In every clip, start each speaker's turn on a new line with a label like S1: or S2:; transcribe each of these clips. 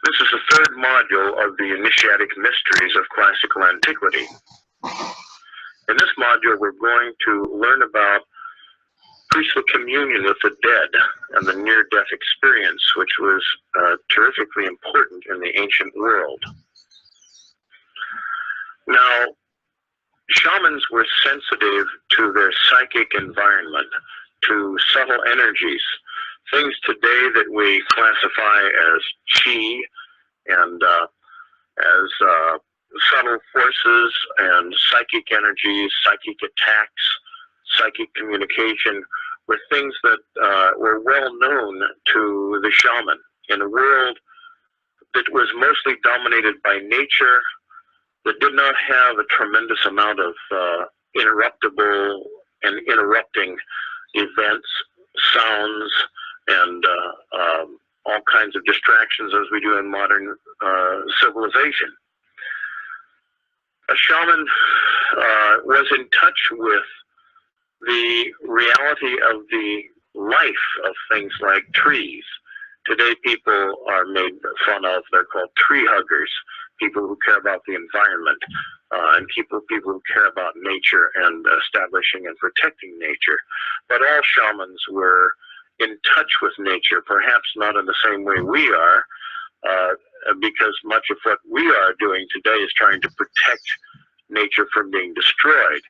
S1: This is the third module of the Initiatic Mysteries of Classical Antiquity. In this module, we're going to learn about priestly communion with the dead and the near-death experience, which was terrifically important in the ancient world. Now, shamans were sensitive to their psychic environment, to subtle energies, things today that we classify as chi and as subtle forces and psychic energies, psychic attacks, psychic communication, were things that were well known to the shaman in a world that was mostly dominated by nature, that did not have a tremendous amount of interruptible and interrupting events, sounds, and all kinds of distractions as we do in modern civilization. A shaman was in touch with the reality of the life of things like trees. Today people are made fun of, they're called tree huggers, people who care about the environment, and people who care about nature and establishing and protecting nature. But all shamans were in touch with nature, perhaps not in the same way we are, because much of what we are doing today is trying to protect nature from being destroyed.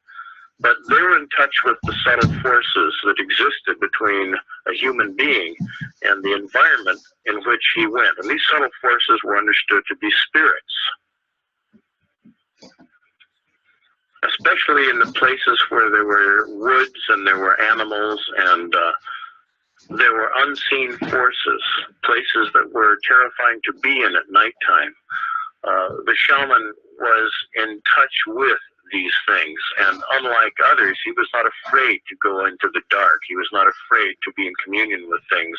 S1: But they were in touch with the subtle forces that existed between a human being and the environment in which he went. And these subtle forces were understood to be spirits, especially in the places where there were woods and there were animals and there were unseen forces, places that were terrifying to be in at nighttime. The shaman was in touch with these things, and unlike others, he was not afraid to go into the dark. He was not afraid to be in communion with things,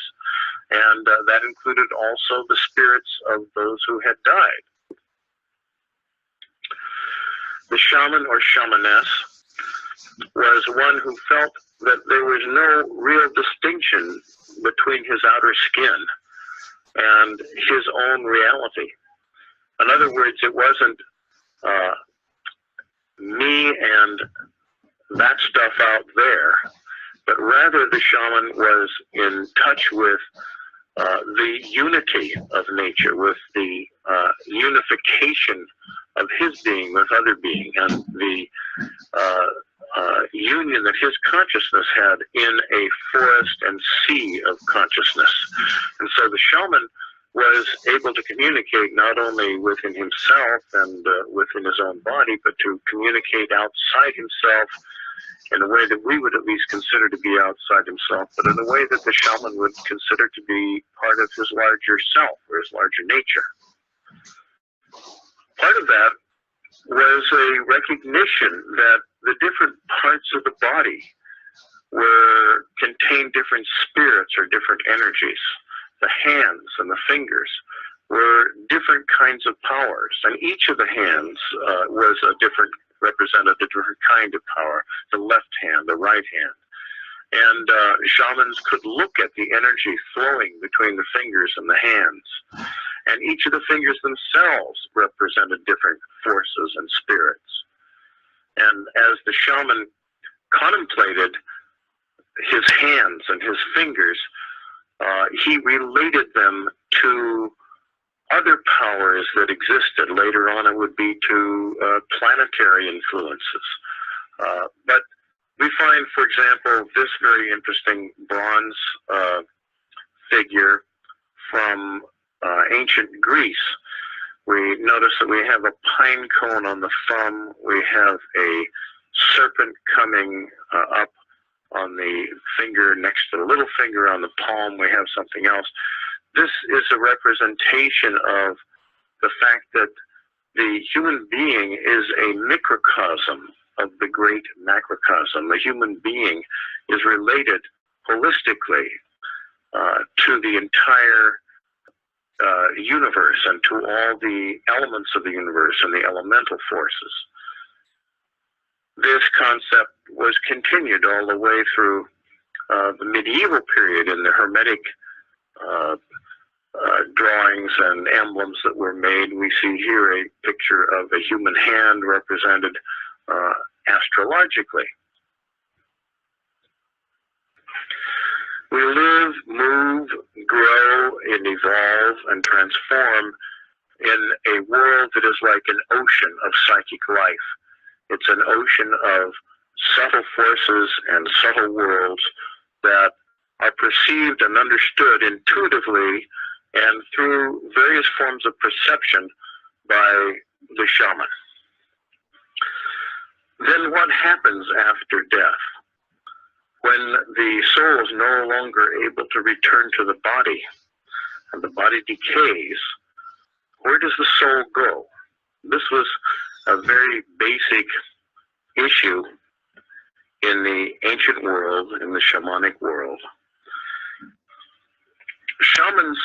S1: and that included also the spirits of those who had died. The shaman or shamaness was one who felt that there was no real distinction between his outer skin and his own reality. In other words, it wasn't me and that stuff out there, but rather the shaman was in touch with the unity of nature, with the unification of his being with other being, and the union that his consciousness had in a forest and sea of consciousness. And so the shaman was able to communicate not only within himself and within his own body, but to communicate outside himself in a way that we would at least consider to be outside himself, but in a way that the shaman would consider to be part of his larger self or his larger nature. Part of that was a recognition that the different parts of the body contained different spirits or different energies. The hands and the fingers were different kinds of powers, and each of the hands represented a different kind of power. The left hand, the right hand. And shamans could look at the energy flowing between the fingers and the hands. And each of the fingers themselves represented different forces and spirits. And as the shaman contemplated his hands and his fingers, he related them to other powers that existed. Later on, it would be to planetary influences. But we find, for example, this very interesting bronze figure from ancient Greece. We notice that we have a pine cone on the thumb. We have a serpent coming up on the finger next to the little finger. On the palm, we have something else. This is a representation of the fact that the human being is a microcosm of the great macrocosm. The human being is related holistically to the entire universe and to all the elements of the universe and the elemental forces. This concept was continued all the way through the medieval period in the Hermetic drawings and emblems that were made. We see here a picture of a human hand represented astrologically. We live, move, grow, and evolve and transform in a world that is like an ocean of psychic life. It's an ocean of subtle forces and subtle worlds that are perceived and understood intuitively and through various forms of perception by the shaman. Then what happens after death? When the soul is no longer able to return to the body and the body decays, where does the soul go? This was a very basic issue in the ancient world, in the shamanic world. Shamans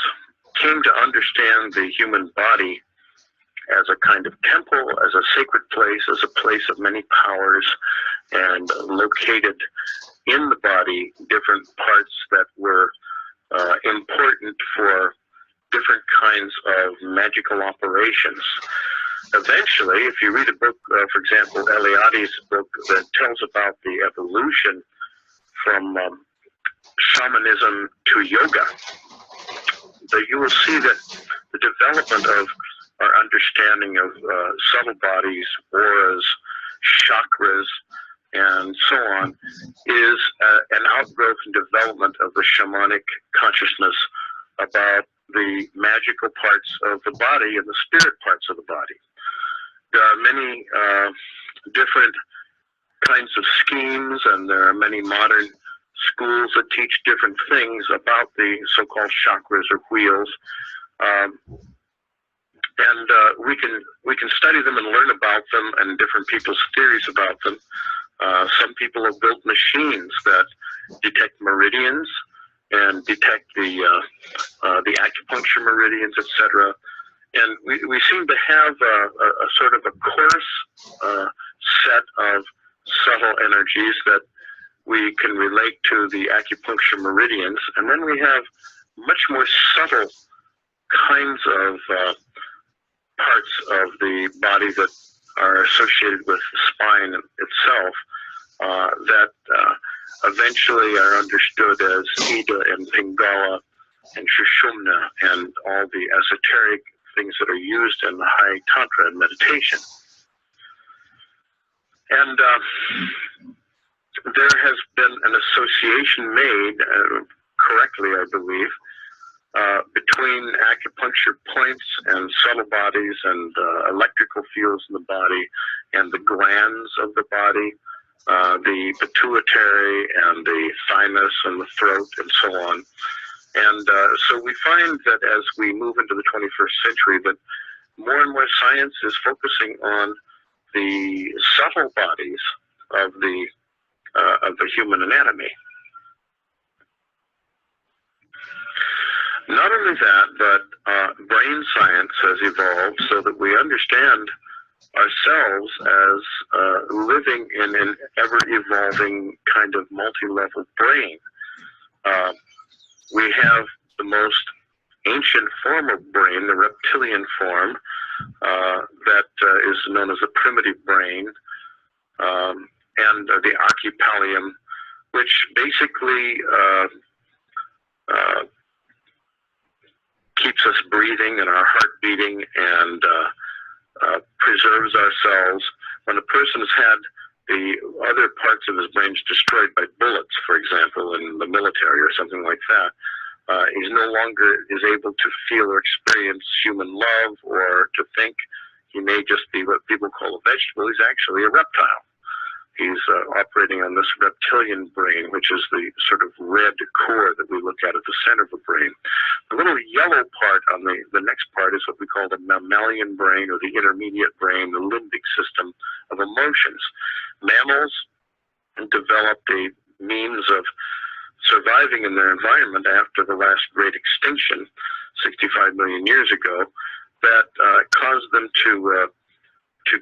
S1: came to understand the human body as a kind of temple, as a sacred place, as a place of many powers, and located in the body different parts that were important for different kinds of magical operations. Eventually, if you read a book, for example, Eliade's book that tells about the evolution from shamanism to yoga, that you will see that the development of our understanding of subtle bodies, auras, chakras, and so on, is an outgrowth and development of the shamanic consciousness about the magical parts of the body and the spirit parts of the body. There are many different kinds of schemes, and there are many modern schools that teach different things about the so-called chakras or wheels. We can study them and learn about them and different people's theories about them. Some people have built machines that detect meridians and detect the acupuncture meridians, etc. And we seem to have a sort of a coarse set of subtle energies that we can relate to the acupuncture meridians. And then we have much more subtle kinds of parts of the body that are associated with the spine itself that eventually are understood as Ida and Pingala and Shushumna and all the esoteric things that are used in the high tantra and meditation. And there has been an association made, correctly I believe, between acupuncture points and subtle bodies and electrical fields in the body and the glands of the body, the pituitary and the thymus and the throat and so on. And so we find that as we move into the 21st century that more and more science is focusing on the subtle bodies of the human anatomy. Not only that, but brain science has evolved so that we understand ourselves as living in an ever-evolving kind of multi-level brain. We have the most ancient form of brain, the reptilian form, that is known as the primitive brain, and the archipallium, which basically keeps us breathing and our heart beating and preserves ourselves. When a person has had the other parts of his brains destroyed by bullets, for example, in the military or something like that, he's no longer is able to feel or experience human love or to think. He may just be what people call a vegetable. He's actually a reptile. He's operating on this reptilian brain, which is the sort of red core that we look at the center of the brain. The little yellow part on the next part is what we call the mammalian brain, or the intermediate brain, the limbic system of emotions. Mammals developed a means of surviving in their environment after the last great extinction, 65 million years ago, that caused them to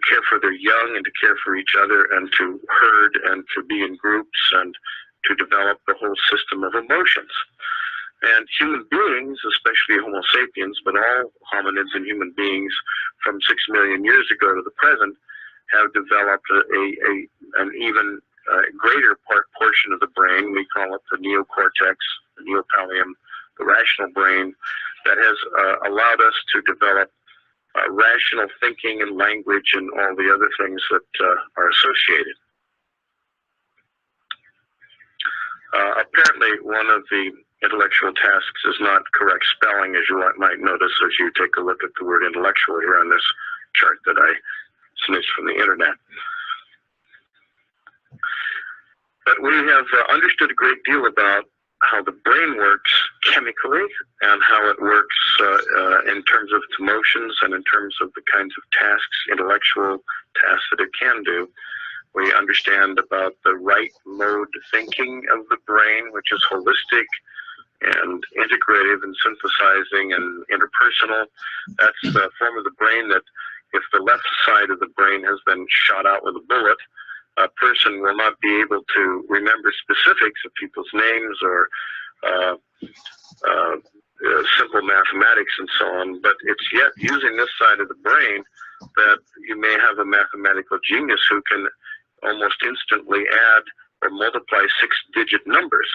S1: care for their young and to care for each other and to herd and to be in groups and to develop the whole system of emotions. And human beings, especially Homo sapiens, but all hominids and human beings from 6 million years ago to the present, have developed an even greater portion of the brain. We call it the neocortex, the neopallium, the rational brain, that has allowed us to develop rational thinking and language and all the other things that are associated. Apparently, one of the intellectual tasks is not correct spelling, as you might notice as you take a look at the word intellectual here on this chart that I snitched from the internet. But we have understood a great deal about how the brain works chemically and how it works in terms of its emotions and in terms of the kinds of tasks, intellectual tasks that it can do. We understand about the right mode thinking of the brain, which is holistic and integrative and synthesizing and interpersonal. That's the form of the brain that if the left side of the brain has been shot out with a bullet, a person will not be able to remember specifics of people's names or simple mathematics and so on, but it's yet using this side of the brain that you may have a mathematical genius who can almost instantly add or multiply 6-digit numbers.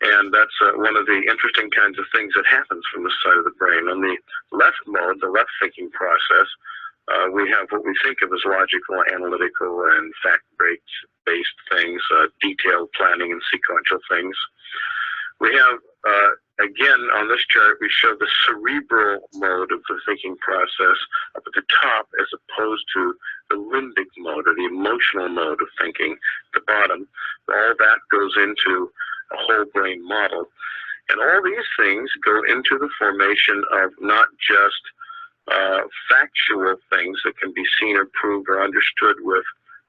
S1: And that's one of the interesting kinds of things that happens from this side of the brain. On the left mode, the left thinking process, we have what we think of as logical, analytical, and fact-based things, detailed planning and sequential things. We have, again, on this chart, we show the cerebral mode of the thinking process up at the top as opposed to the limbic mode or the emotional mode of thinking at the bottom. All that goes into a whole brain model. And all these things go into the formation of not just factual things that can be seen or proved or understood with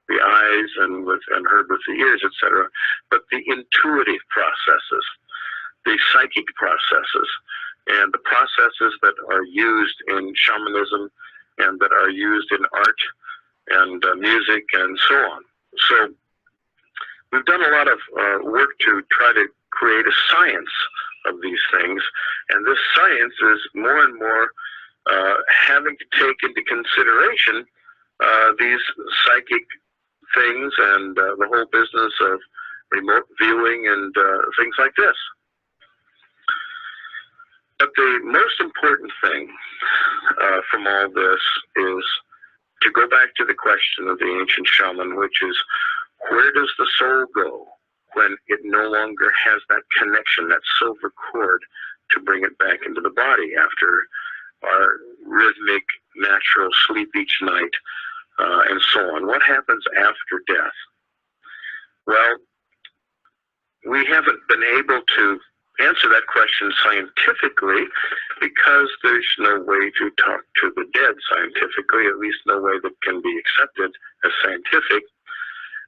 S1: the eyes and heard with the ears, etc., but the intuitive processes, the psychic processes, and the processes that are used in shamanism and that are used in art and music and so on. So we've done a lot of work to try to create a science of these things, and this science is more and more having to take into consideration these psychic things and the whole business of remote viewing and things like this. But the most important thing from all this is to go back to the question of the ancient shaman, which is, where does the soul go when it no longer has that connection, that silver cord, to bring it back into the body after our rhythmic, natural sleep each night, and so on? What happens after death? Well, we haven't been able to answer that question scientifically because there's no way to talk to the dead scientifically, at least no way that can be accepted as scientific.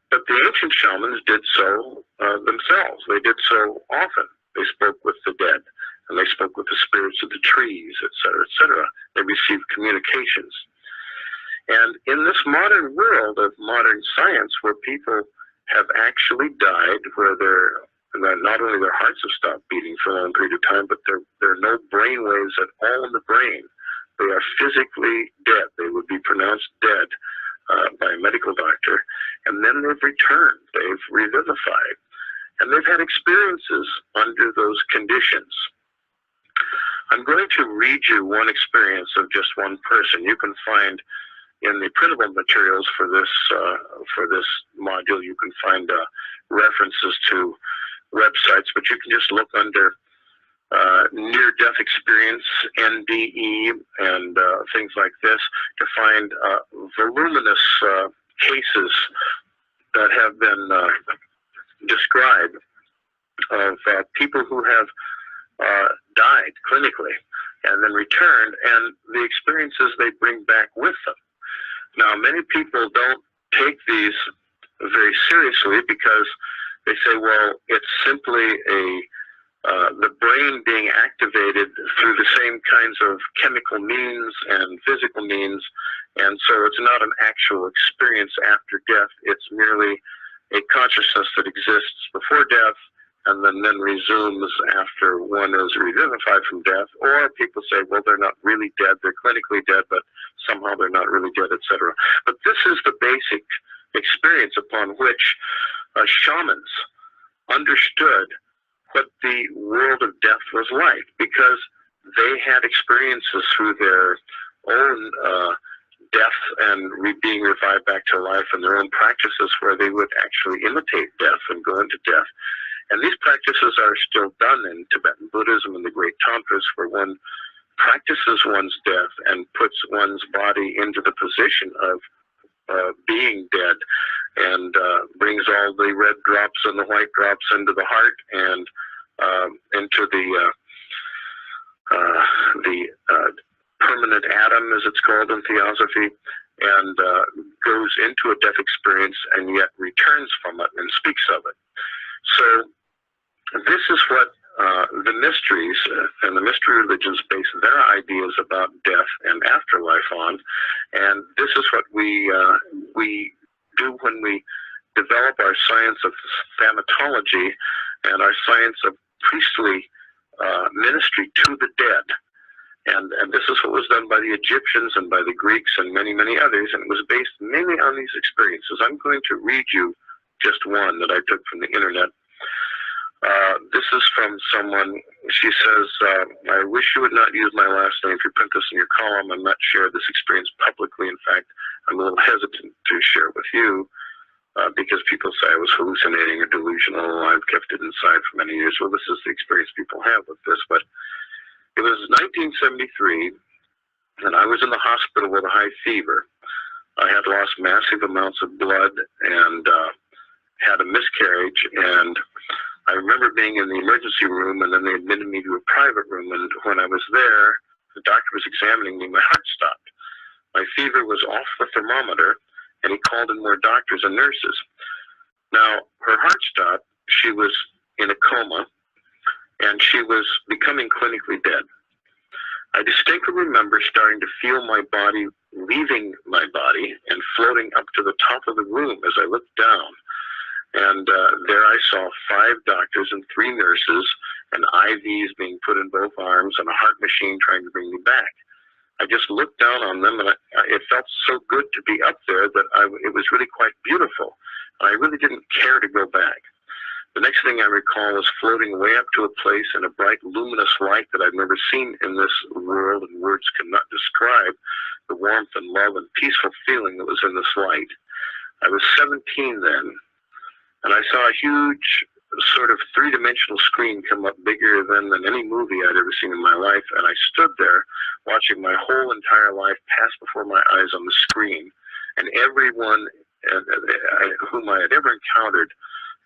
S1: But the ancient shamans did so themselves. They did so often. They spoke with the dead, and they spoke with the spirits of the trees, etc., etc. They received communications. And in this modern world of modern science, where people have actually died, where not only their hearts have stopped beating for a long period of time, but there are no brain waves at all in the brain. They are physically dead. They would be pronounced dead by a medical doctor. And then they've returned. They've revivified. And they've had experiences under those conditions. I'm going to read you one experience of just one person. You can find in the printable materials for this module, you can find references to websites, but you can just look under near-death experience, NDE, and things like this to find voluminous cases that have been described of people who have died clinically and then returned, and the experiences they bring back with them. Now, many people don't take these very seriously because they say, well, it's simply the brain being activated through the same kinds of chemical means and physical means, and so it's not an actual experience after death. It's merely a consciousness that exists before death and then resumes after one is revivified from death, or people say, well, they're not really dead, they're clinically dead, but somehow they're not really dead, etc. But this is the basic experience upon which shamans understood what the world of death was like, because they had experiences through their own death and being revived back to life, and their own practices where they would actually imitate death and go into death. And these practices are still done in Tibetan Buddhism and the great tantras, where one practices one's death and puts one's body into the position of being dead, and brings all the red drops and the white drops into the heart and into the permanent atom, as it's called in theosophy, and goes into a death experience and yet returns from it and speaks of it. So this is what the mysteries and the mystery religions base their ideas about death and afterlife on, and this is what we do when we develop our science of thanatology and our science of priestly ministry to the dead. And this is what was done by the Egyptians and by the Greeks and many, many others, and it was based mainly on these experiences. I'm going to read you just one that I took from the internet. This is from someone. She says, I wish you would not use my last name if you print this in your column and not share this experience publicly. In fact, I'm a little hesitant to share it with you because people say I was hallucinating or delusional. I've kept it inside for many years. Well, this is the experience people have with this. But it was 1973, and I was in the hospital with a high fever. I had lost massive amounts of blood and had a miscarriage, and I remember being in the emergency room, and then they admitted me to a private room, and when I was there, the doctor was examining me, my heart stopped. My fever was off the thermometer, and he called in more doctors and nurses. Now, her heart stopped, she was in a coma, and she was becoming clinically dead. I distinctly remember starting to feel my body leaving my body and floating up to the top of the room as I looked down. And there I saw 5 doctors and 3 nurses, and IVs being put in both arms, and a heart machine trying to bring me back. I just looked down on them, and it felt so good to be up there that it was really quite beautiful. I really didn't care to go back. The next thing I recall was floating way up to a place in a bright, luminous light that I've never seen in this world, and words cannot describe the warmth and love and peaceful feeling that was in this light. I was 17 then, and I saw a huge sort of 3-dimensional screen come up bigger than any movie I'd ever seen in my life, and I stood there watching my whole entire life pass before my eyes on the screen, and everyone whom I had ever encountered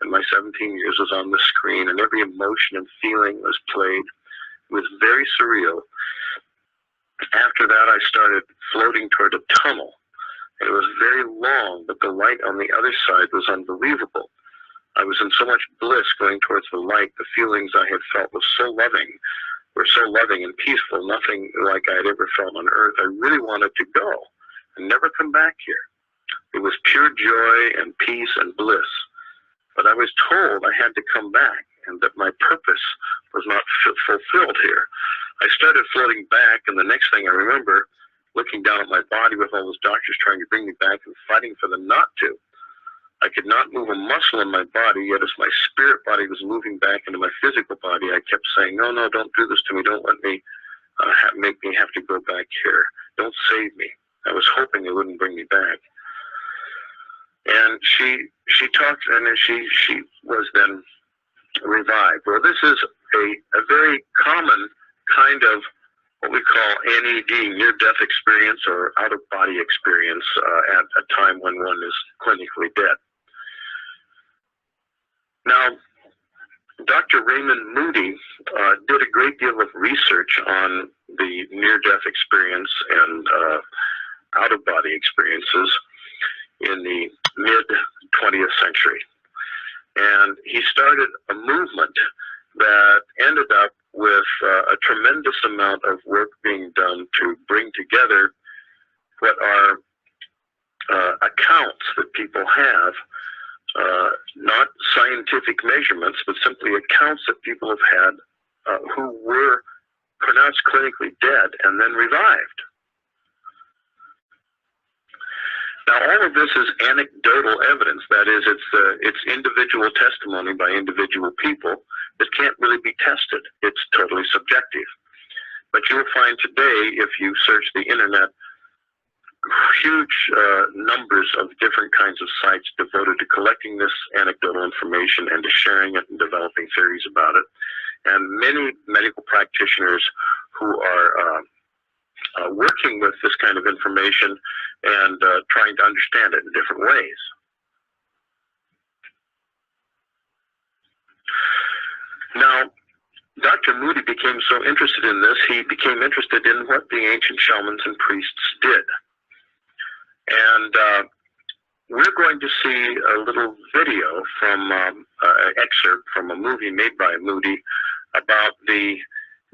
S1: in my 17 years was on the screen, and every emotion and feeling was played. It was very surreal. After that, I started floating toward a tunnel. It was very long, but the light on the other side was unbelievable. I was in so much bliss going towards the light. The feelings I had felt were so loving and peaceful, nothing like I had ever felt on earth. I really wanted to go and never come back here. It was pure joy and peace and bliss. But I was told I had to come back and that my purpose was not fulfilled here. I started floating back, and the next thing I remember, looking down at my body with all those doctors trying to bring me back and fighting for them not to. I could not move a muscle in my body, yet as my spirit body was moving back into my physical body, I kept saying, no, don't do this to me. Don't let me make me have to go back here. Don't save me. I was hoping they wouldn't bring me back. And she talked, and she was then revived. Well, this is a very common kind of what we call NED, near-death experience, or out-of-body experience at a time when one is clinically dead. Now, Dr. Raymond Moody did a great deal of research on the near-death experience and out-of-body experiences in the mid-20th century. And he started a movement that ended up with a tremendous amount of work being done to bring together what are accounts that people have not scientific measurements, but simply accounts that people have had who were pronounced clinically dead and then revived. Now, all of this is anecdotal evidence. That is, it's individual testimony by individual people that can't really be tested. It's totally subjective. But you'll find today, if you search the internet, huge numbers of different kinds of sites devoted to collecting this anecdotal information and to sharing it and developing theories about it. And many medical practitioners who are working with this kind of information and trying to understand it in different ways. Now, Dr. Moody became so interested in this, he became interested in what the ancient shamans and priests did. And we're going to see a little video from an excerpt from a movie made by Moody about the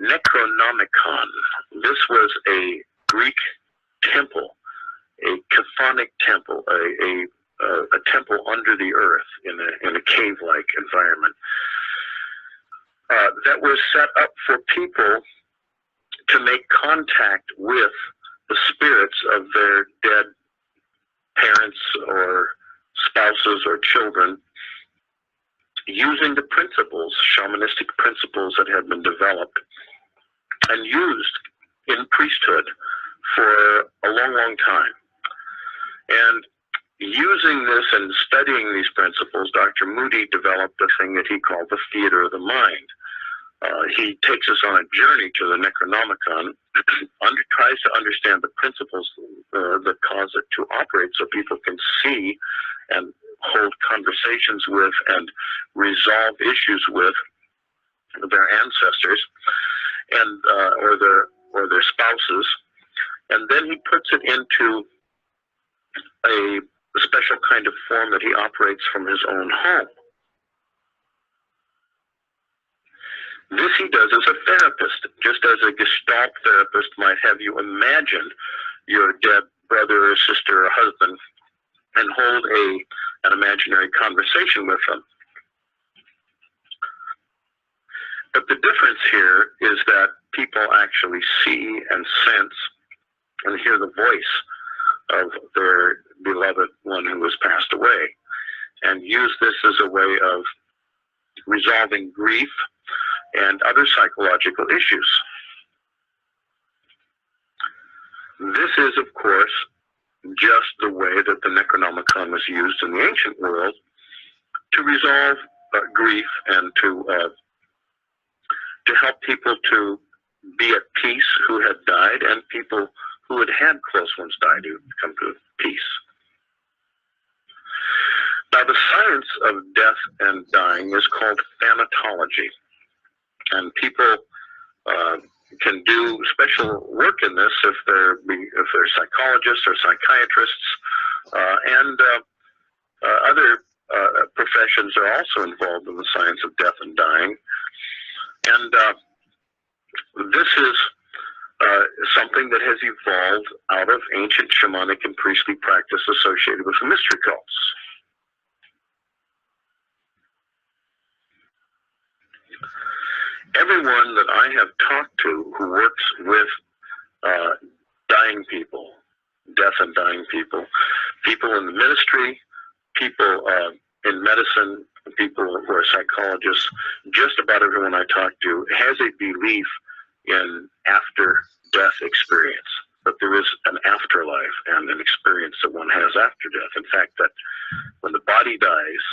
S1: Necronomicon. This was a Greek temple, a chthonic temple, a temple under the earth in a cave-like environment that was set up for people to make contact with the spirits of their dead parents or spouses or children using the principles, shamanistic principles that had been developed and used in priesthood for a long, long time. And using this and studying these principles, Dr. Moody developed a thing that he called the theater of the mind. He takes us on a journey to the Necronomicon, tries to understand the principles that cause it to operate so people can see and hold conversations with and resolve issues with their ancestors and or their spouses. And then he puts it into a special kind of form that he operates from his own home. This he does as a therapist, just as a Gestalt therapist might have you imagine your dead brother or sister or husband and hold an imaginary conversation with them. But the difference here is that people actually see and sense and hear the voice of their beloved one who has passed away, and use this as a way of resolving grief and other psychological issues. This is, of course, just the way that the Necronomicon was used in the ancient world to resolve grief and to help people to be at peace who had died and people who had had close ones died who come to peace. Now, the science of death and dying is called thanatology. And people can do special work in this if they're psychologists or psychiatrists, and other professions are also involved in the science of death and dying. And this is something that has evolved out of ancient shamanic and priestly practice associated with mystery cults. Everyone that I have talked to who works with dying people, death and dying people, people in the ministry, people in medicine, people who are psychologists, just about everyone I talk to has a belief in after-death experience, that there is an afterlife and an experience that one has after death. In fact, that when the body dies,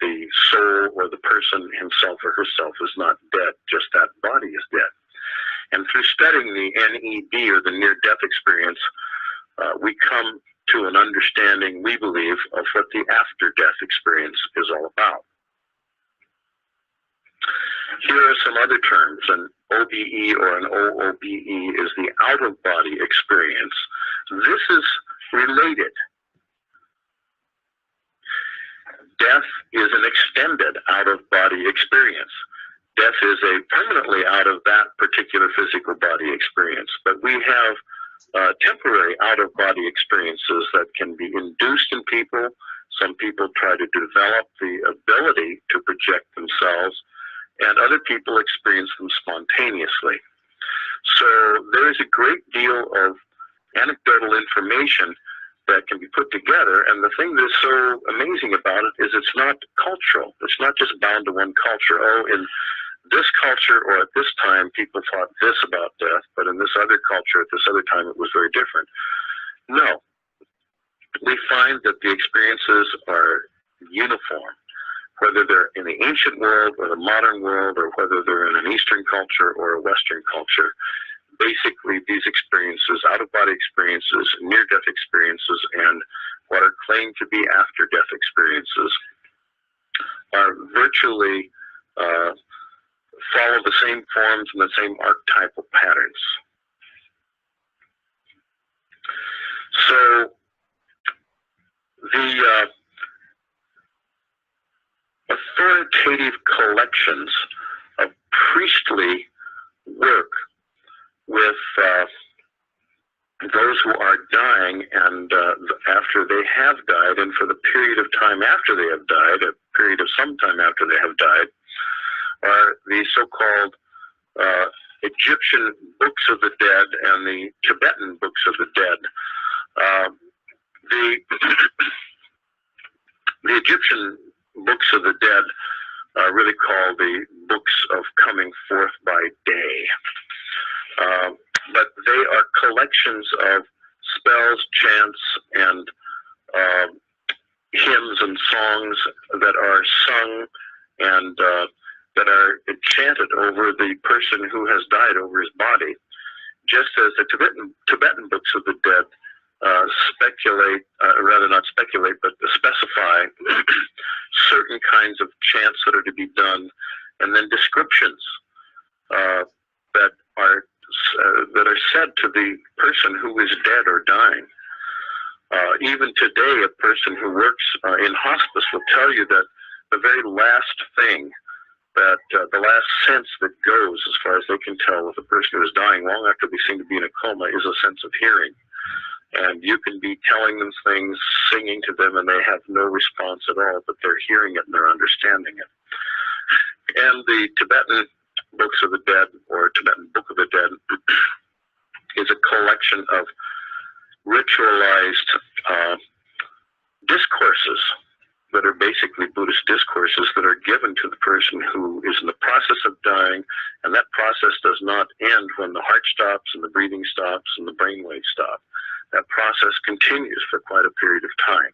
S1: the soul or the person himself or herself is not dead, just that body is dead. And through studying the NED, or the near-death experience, we come to an understanding, we believe, of what the after-death experience is all about. Here are some other terms. An OBE or an OOBE is the out-of-body experience. This is related. Death is an extended out-of-body experience. Death is a permanently out of that particular physical body experience. But we have temporary out-of-body experiences that can be induced in people, Some people try to develop the ability to project themselves, and other people experience them spontaneously. So there is a great deal of anecdotal information that can be put together, and the thing that's so amazing about it is it's not cultural. It's not just bound to one culture. Oh, in this culture or at this time, people thought this about death, but in this other culture at this other time, it was very different. No. We find that the experiences are uniform, whether they're in the ancient world or the modern world, or whether they're in an Eastern culture or a Western culture. Basically, these experiences, out-of-body experiences, near-death experiences, and what are claimed to be after-death experiences are virtually follow the same forms and the same archetypal patterns. So the authoritative collections of priestly work with those who are dying and after they have died, and for the period of time after they have died, a period of some time after they have died, are the so-called Egyptian books of the dead and the Tibetan books of the dead. The Egyptian books of the dead are really called the books of coming forth by day. But they are collections of spells, chants, and hymns and songs that are sung and that are enchanted over the person who has died, over his body, just as the Tibetan books of the dead specify certain kinds of chants that are to be done, and then descriptions that are said to the person who is dead or dying. Even today, a person who works in hospice will tell you that the very last thing, that the last sense that goes, as far as they can tell, with a person who is dying long after they seem to be in a coma, is a sense of hearing. And you can be telling them things, singing to them, and they have no response at all, but they're hearing it and they're understanding it. And the Tibetan books of the dead, or Tibetan Book of the Dead, is a collection of ritualized discourses that are basically Buddhist discourses that are given to the person who is in the process of dying, and that process does not end when the heart stops and the breathing stops and the brainwaves stop. That process continues for quite a period of time.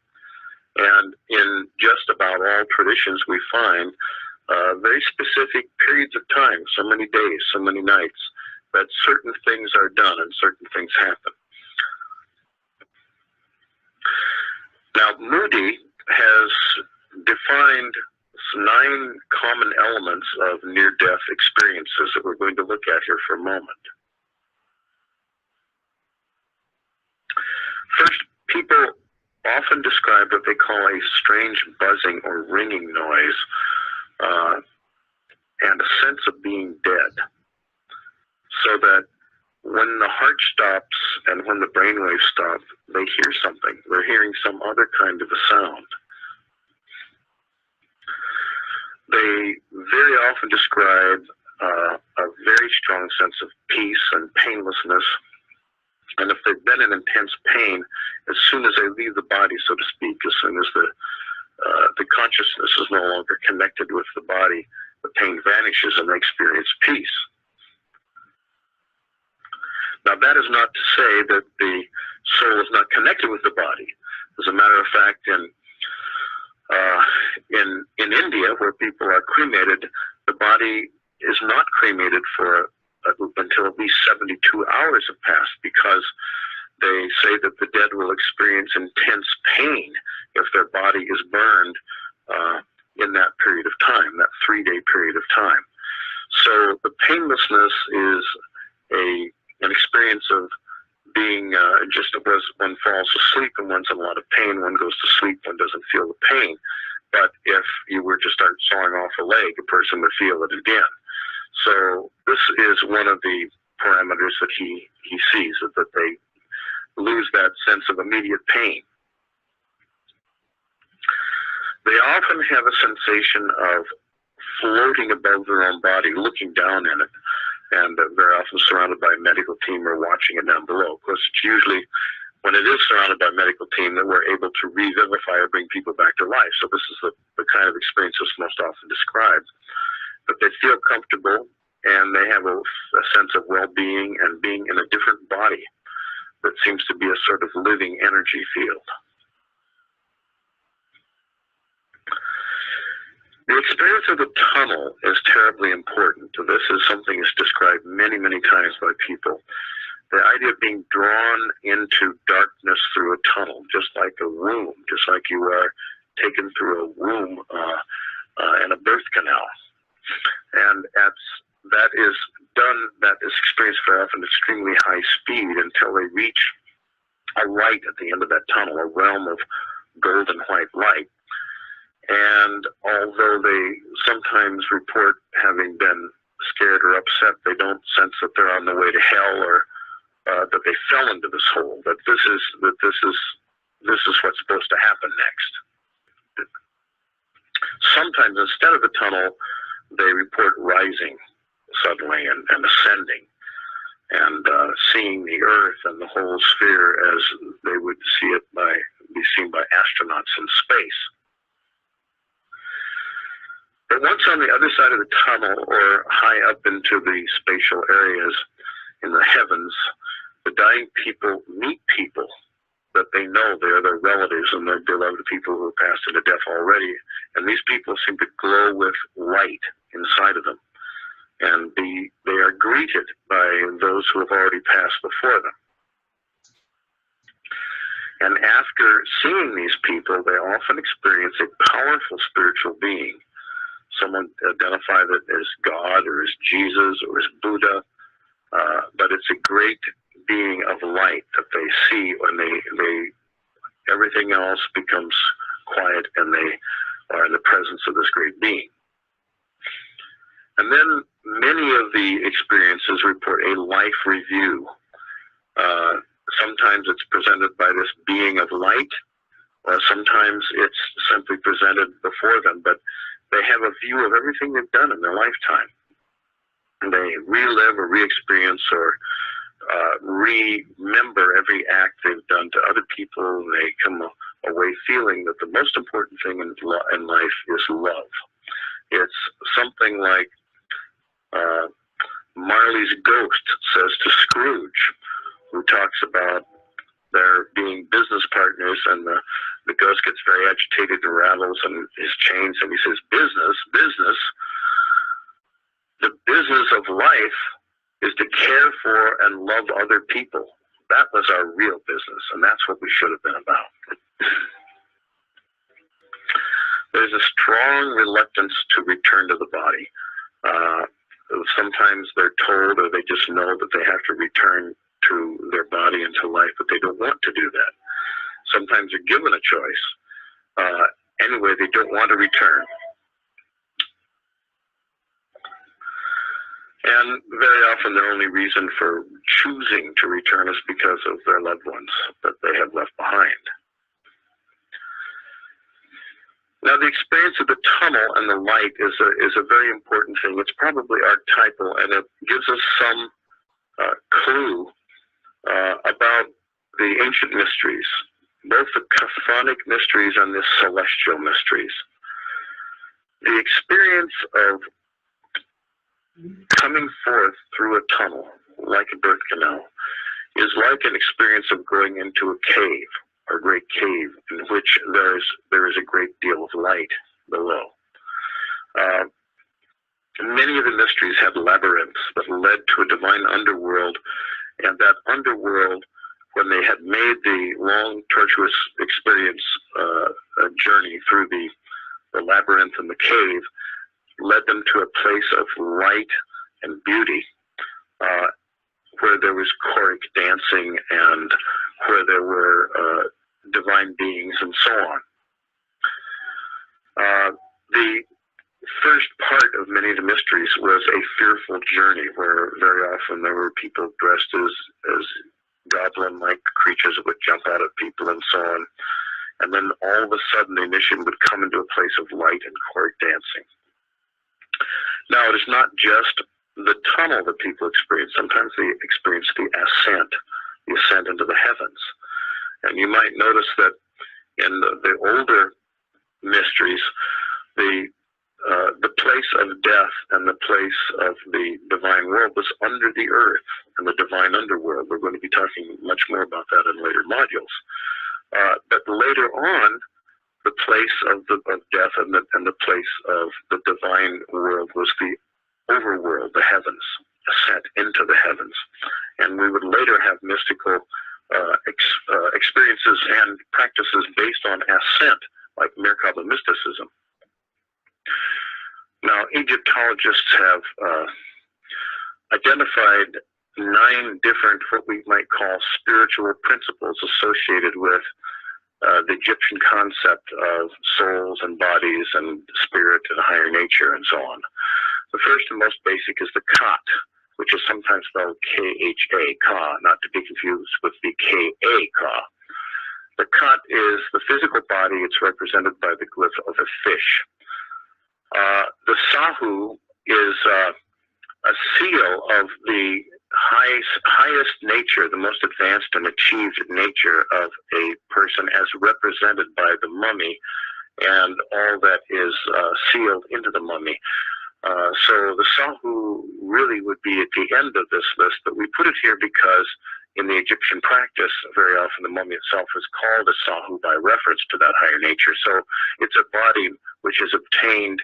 S1: And in just about all traditions we find very specific periods of time, so many days, so many nights, that certain things are done and certain things happen. Now, Moody has defined 9 common elements of near-death experiences that we're going to look at here for a moment. First, people often describe what they call a strange buzzing or ringing noise and a sense of being dead. So that when the heart stops and when the brainwaves stop, they hear something. They're hearing some other kind of a sound. They very often describe a very strong sense of peace and painlessness. And if they've been in intense pain, as soon as they leave the body, so to speak, as soon as the consciousness is no longer connected with the body, the pain vanishes and they experience peace. Now, that is not to say that the soul is not connected with the body. As a matter of fact, in India, where people are cremated, the body is not cremated for until at least 72 hours have passed, because they say that the dead will experience intense pain if their body is burned in that period of time, that 3-day period of time. So the painlessness is an experience of being just as one falls asleep and one's in a lot of pain, one goes to sleep, one doesn't feel the pain. But if you were to start sawing off a leg, a person would feel it again. So this is one of the parameters that he sees, that they lose that sense of immediate pain. they often have a sensation of floating above their own body, looking down in it, and very often surrounded by a medical team or watching it down below. Of course, it's usually when it is surrounded by a medical team that we're able to revivify or bring people back to life. So this is the kind of experience that's most often described. But they feel comfortable, and they have a sense of well-being and being in a different body that seems to be a sort of living energy field. The experience of the tunnel is terribly important. This is something that's described many, many times by people. The idea of being drawn into darkness through a tunnel, just like a womb, just like you are taken through a womb in a birth canal. And that is experienced very often at extremely high speed until they reach a light at the end of that tunnel, a realm of golden white light. And although they sometimes report having been scared or upset, they don't sense that they're on the way to hell or that they fell into this hole. That this is what's supposed to happen next. Sometimes instead of the tunnel, they report rising suddenly and ascending and seeing the Earth and the whole sphere as they would be seen by astronauts in space. But once on the other side of the tunnel or high up into the spatial areas in the heavens, the dying people meet people that they know they're their relatives and their beloved people who have passed into death already. And these people seem to glow with light inside of them. And they are greeted by those who have already passed before them. And after seeing these people, they often experience a powerful spiritual being. Someone identify that as God or as Jesus or as Buddha, but it's a great being of light that they see when everything else becomes quiet and they are in the presence of this great being. And then many of the experiences report a life review. Sometimes it's presented by this being of light, or sometimes it's simply presented before them, but they have a view of everything they've done in their lifetime. And they relive or re-experience or remember every act they've done to other people, and they come away feeling that the most important thing in life is love. It's something like Marley's ghost says to Scrooge, who talks about their being business partners, and the ghost gets very agitated and rattles in his chains, and he says, business. The business of life is to care for and love other people. That was our real business, and that's what we should have been about. There's a strong reluctance to return to the body. Sometimes they're told, or they just know that they have to return to their body and to life, but they don't want to do that. Sometimes they're given a choice. Anyway, they don't want to return. And very often their only reason for choosing to return is because of their loved ones that they have left behind. Now, the experience of the tunnel and the light is a very important thing. It's probably archetypal, and it gives us some clue about the ancient mysteries, both the Chthonic mysteries and the celestial mysteries. The experience of coming forth through a tunnel, like a birth canal, is like an experience of going into a cave, or a great cave, in which there is a great deal of light below. Many of the mysteries had labyrinths that led to a divine underworld, and that underworld, when they had made the long, tortuous experience, journey through the labyrinth and the cave, led them to a place of light and beauty, where there was choric dancing and where there were divine beings and so on. The first part of many of the mysteries was a fearful journey, where very often there were people dressed as goblin-like creatures that would jump out at people and so on. and then all of a sudden the initiate would come into a place of light and court dancing. Now, it is not just the tunnel that people experience. Sometimes they experience the ascent into the heavens. And you might notice that in the older mysteries, the place of death and the place of the divine world was under the earth and the divine underworld. We're going to be talking much more about that in later modules. But later on, the place of death and the place of the divine world was the overworld, the heavens, ascent into the heavens. And we would later have mystical experiences and practices based on ascent, like Merkaba mysticism. Now, Egyptologists have identified 9 different, what we might call, spiritual principles associated with the Egyptian concept of souls and bodies and spirit and higher nature and so on. The first and most basic is the Khat, which is sometimes spelled K-H-A, Ka, not to be confused with the K-A, Ka. The Khat is the physical body. It's represented by the glyph of a fish. The Sahu is a seal of the highest nature, the most advanced and achieved nature of a person as represented by the mummy and all that is sealed into the mummy. So the Sahu really would be at the end of this list, but we put it here because in the Egyptian practice, very often the mummy itself is called a Sahu by reference to that higher nature. So it's a body which has obtained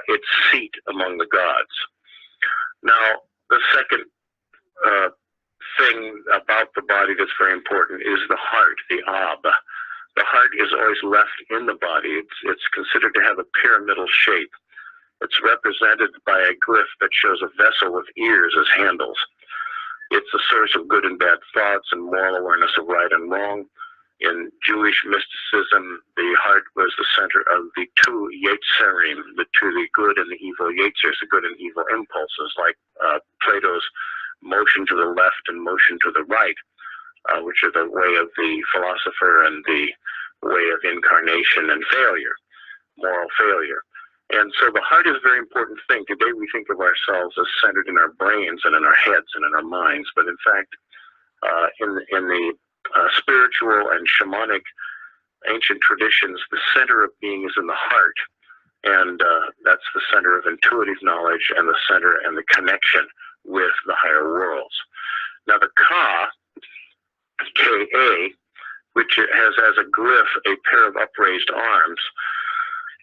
S1: its seat among the gods. Now, the second thing about the body that's very important is the heart, the Ab. The heart is always left in the body. It's considered to have a pyramidal shape. It's represented by a glyph that shows a vessel with ears as handles. It's a source of good and bad thoughts and moral awareness of right and wrong. In Jewish mysticism, the heart was the center of the 2 Yetzerim, the good and the evil Yetzers, the good and evil impulses, like Plato's motion to the left and motion to the right, which are the way of the philosopher and the way of incarnation and failure, moral failure. And so the heart is a very important thing. Today we think of ourselves as centered in our brains and in our heads and in our minds, but in fact, in the spiritual and shamanic ancient traditions, the center of being is in the heart, and that's the center of intuitive knowledge and the center and the connection with the higher worlds. Now the Ka, K-A, which has as a glyph a pair of upraised arms,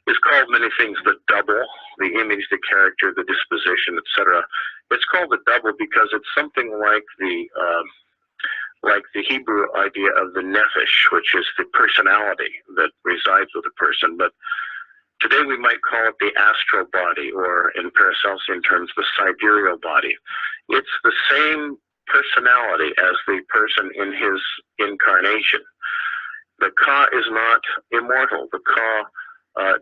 S1: is called many things: the double, the image, the character, the disposition, etc. It's called the double because it's something like the Hebrew idea of the nephesh, which is the personality that resides with a person. But today we might call it the astral body, or in Paracelsian terms, the sidereal body. It's the same personality as the person in his incarnation. The Ka is not immortal. The Ka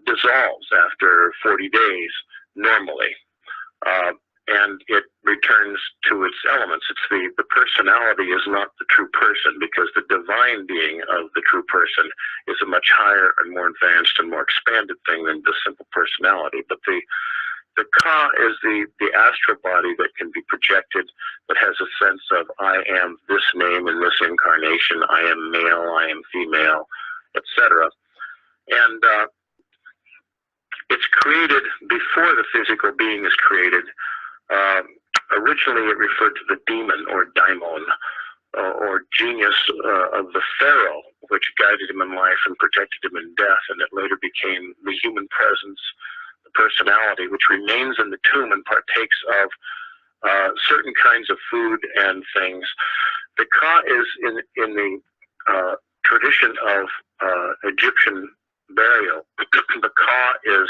S1: dissolves after 40 days normally, and it returns to its elements. It's the personality is not the true person, because the divine being of the true person is a much higher and more advanced and more expanded thing than the simple personality. But the Ka is the astral body that can be projected, that has a sense of I am this name in this incarnation, I am male, I am female, etc. And it's created before the physical being is created. Originally it referred to the demon, or daimon, or genius of the pharaoh, which guided him in life and protected him in death, and it later became the human presence, the personality, which remains in the tomb and partakes of certain kinds of food and things. The Ka is in the tradition of Egyptian burial. The Ka is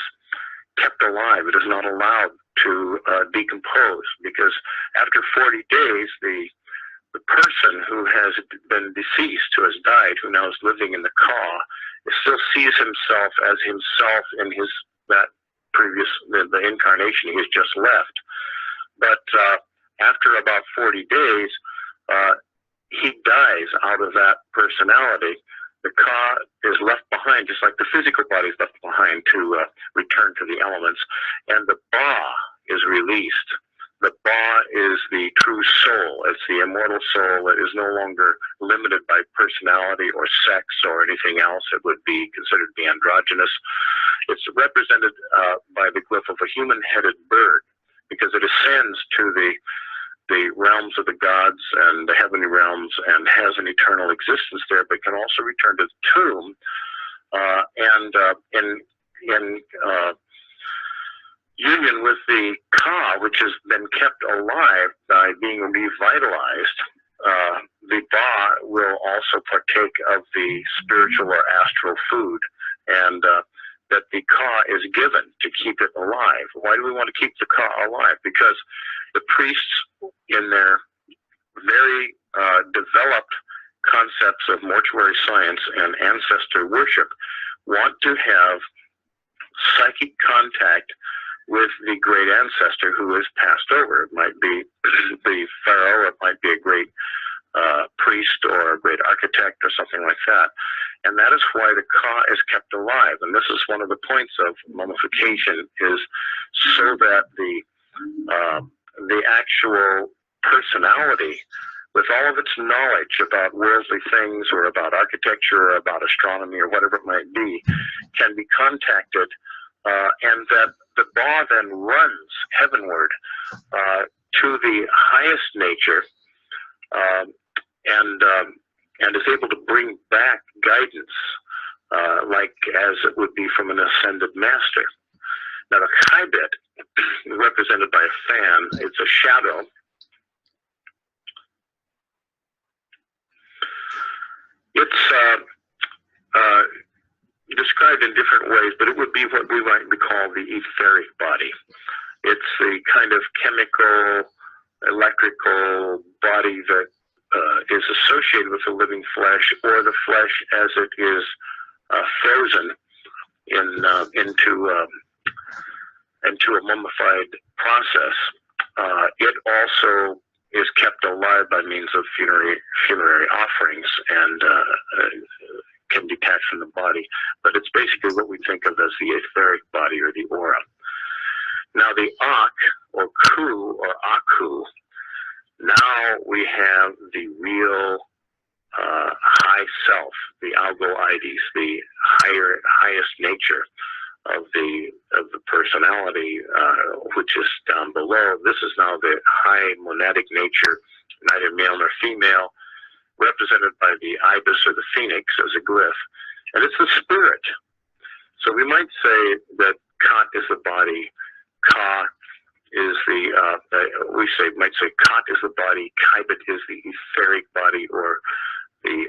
S1: kept alive. It is not allowed to decompose, because after 40 days, the person who has been deceased, who has died, who now is living in the Ka, still sees himself as himself in the incarnation he has just left. But after about 40 days, he dies out of that personality. the Ka is left behind, just like the physical body is left behind to return to the elements, and the Ba is released. The Ba is the true soul. It's the immortal soul that is no longer limited by personality or sex or anything else that would be considered to be androgynous. It's represented by the glyph of a human-headed bird, because it ascends to the realms of the gods and the heavenly realms and has an eternal existence there, but can also return to the tomb in union with the Ka, which has been kept alive by being revitalized. The Ba will also partake of the spiritual or astral food, and that the Ka is given to keep it alive. Why do we want to keep the Ka alive? Because the priests, in their very developed concepts of mortuary science and ancestor worship, want to have psychic contact with the great ancestor who is passed over. It might be the pharaoh, it might be a great priest or a great architect or something like that. And that is why the Ka is kept alive. And this is one of the points of mummification, is so that the actual personality, with all of its knowledge about worldly things or about architecture or about astronomy or whatever it might be, can be contacted, and that the Ba then runs heavenward to the highest nature, and is able to bring back guidance, like as it would be from an ascended master. Now the Kaibet, represented by a fan, it's a shadow. It's described in different ways, but it would be what we might call the etheric body. It's the kind of chemical, electrical body that is associated with the living flesh, or the flesh as it is frozen into a mummified process. It also is kept alive by means of funerary offerings and can detach from the body. But it's basically what we think of as the etheric body, or the aura. Now the Ak, or Ku, or Aku, now we have the real high self, the algo-ides, the highest nature of the personality, which is down below. This is now the high monadic nature, neither male nor female, represented by the ibis or the phoenix as a glyph, and it's the spirit. So we might say that Kat is the body, Ka is might say Kat is the body, Kaibet is the etheric body, or the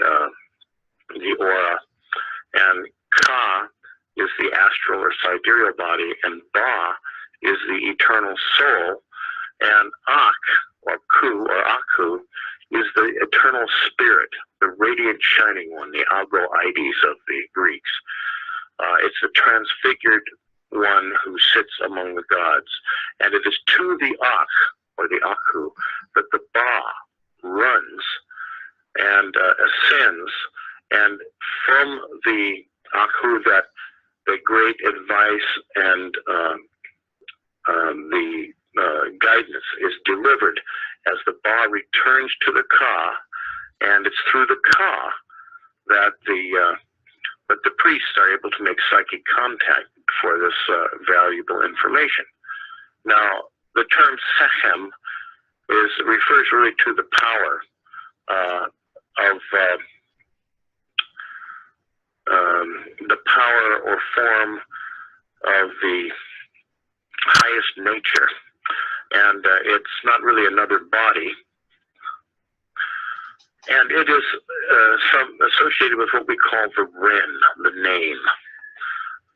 S1: aura, and Ka is the astral or sidereal body, and Ba is the eternal soul, and Ak, or Ku, or Aku, is the eternal spirit, the radiant shining one, the algo-ides of the Greeks. It's the transfigured one who sits among the gods. And it is to the Ak, or the Aku, that the Ba runs and ascends. And from the Aku, that the great advice and the guidance is delivered as the Ba returns to the Ka, and it's through the Ka that the priests are able to make psychic contact for this valuable information. Now, the term Sechem refers really to the power of the power or form of the highest nature, and it's not really another body, and it is associated with what we call the Ren, the name.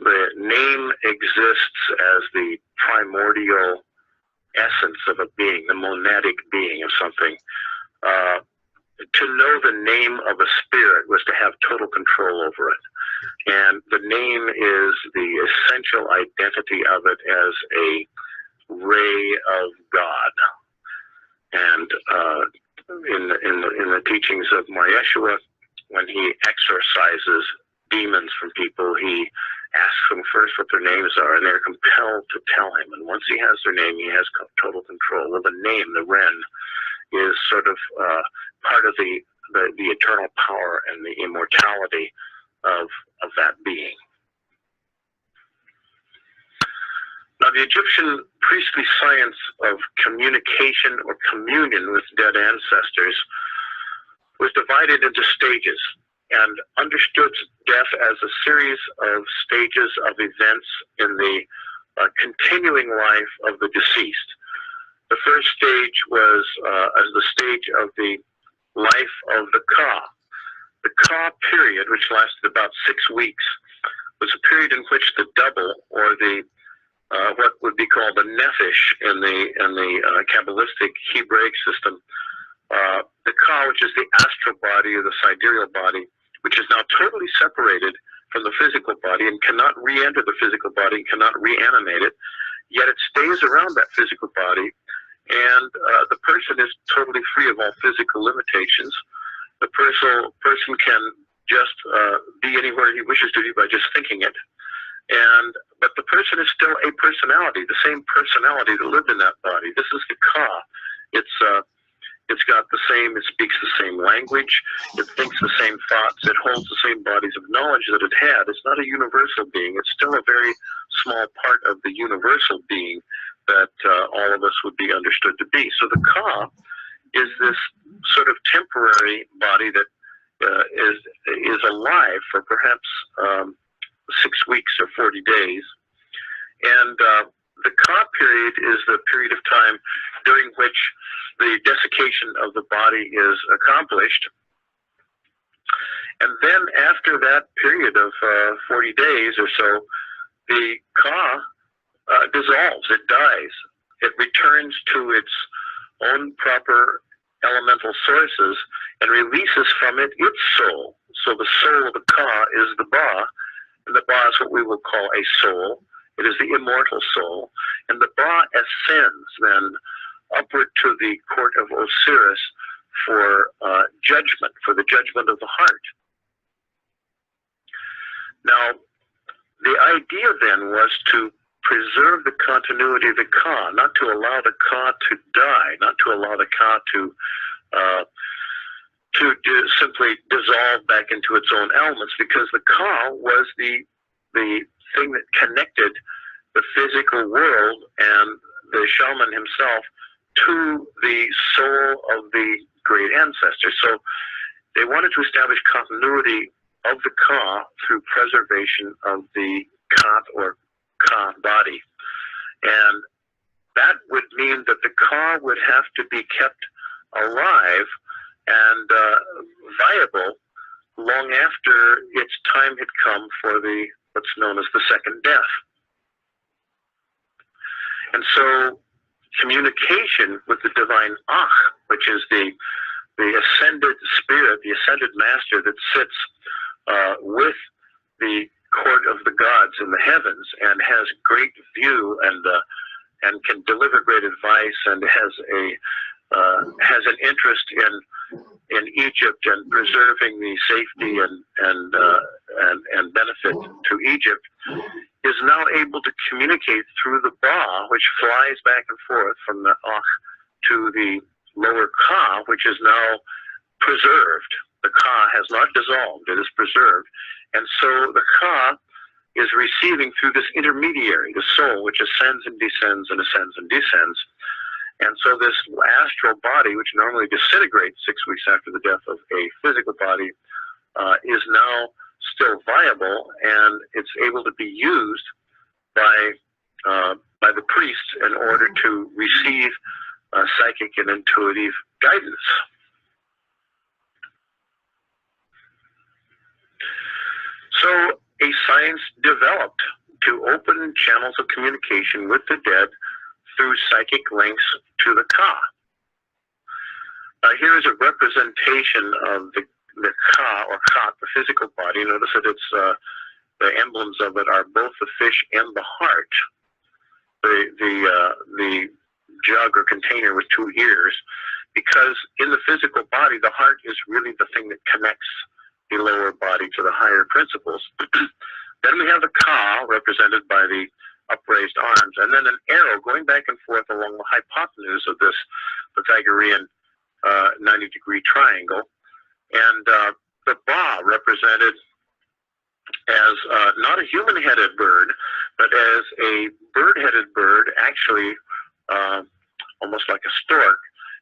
S1: The name exists as the primordial essence of a being, the monadic being of something. To know the name of a spirit was to have total control over it. And the name is the essential identity of it as a ray of God. And in the teachings of Mar Yeshua, when he exorcises demons from people, he asks them first what their names are, and they're compelled to tell him. And once he has their name, he has total control. Well, the name, the Ren, is sort of part of the eternal power and the immortality of that being. Now, the Egyptian priestly science of communication or communion with dead ancestors was divided into stages and understood death as a series of stages of events in the continuing life of the deceased. The first stage was the stage of the life of the Ka. The Ka period, which lasted about 6 weeks, was a period in which the double, or the what would be called the nephesh in the Kabbalistic Hebraic system, the Ka, which is the astral body or the sidereal body, which is now totally separated from the physical body and cannot re-enter the physical body and cannot reanimate it, yet it stays around that physical body, and the person is totally free of all physical limitations. The person can just be anywhere he wishes to be by just thinking it. But the person is still a personality, the same personality that lived in that body. This is the Ka. It's got the same, it speaks the same language, it thinks the same thoughts, it holds the same bodies of knowledge that it had. It's not a universal being. It's still a very small part of the universal being that all of us would be understood to be. So the Ka is this sort of temporary body that is alive for perhaps 6 weeks or 40 days. And the Ka period is the period of time during which the desiccation of the body is accomplished. And then after that period of 40 days or so, the Ka dissolves, it dies. It returns to its own proper elemental sources and releases from it its soul. So the soul of the Ka is the Ba, and the Ba is what we will call a soul. It is the immortal soul. And the Ba ascends then upward to the court of Osiris for judgment, for the judgment of the heart. Now, the idea then was to preserve the continuity of the Ka, not to allow the Ka to die, not to allow the Ka to simply dissolve back into its own elements, because the Ka was the thing that connected the physical world and the shaman himself to the soul of the great ancestor. So they wanted to establish continuity of the Ka through preservation of the Ka or Ka body. And that would mean that the Ka would have to be kept alive and viable long after its time had come for what's known as the second death. And so communication with the divine Ach, which is the ascended spirit, the ascended master that sits with the court of the gods in the heavens and has great view and can deliver great advice and has an interest in Egypt and preserving the safety and benefit to Egypt, is now able to communicate through the Ba, which flies back and forth from the Ach to the lower Ka, which is now preserved. The Ka has not dissolved, it is preserved. And so the Ka is receiving through this intermediary, the soul, which ascends and descends and ascends and descends. And so this astral body, which normally disintegrates 6 weeks after the death of a physical body, is now still viable, and it's able to be used by the priests in order to receive psychic and intuitive guidance. So a science developed to open channels of communication with the dead through psychic links to the Ka. Here is a representation of the Ka, or Khat, the physical body. Notice that it's the emblems of it are both the fish and the heart. The jug or container with 2 ears, because in the physical body, the heart is really the thing that connects the lower body to the higher principles. Then we have the Ka, represented by the upraised arms, and then an arrow going back and forth along the hypotenuse of this Pythagorean 90-degree triangle. And the Ba, represented as not a human-headed bird, but as a bird-headed bird, actually almost like a stork.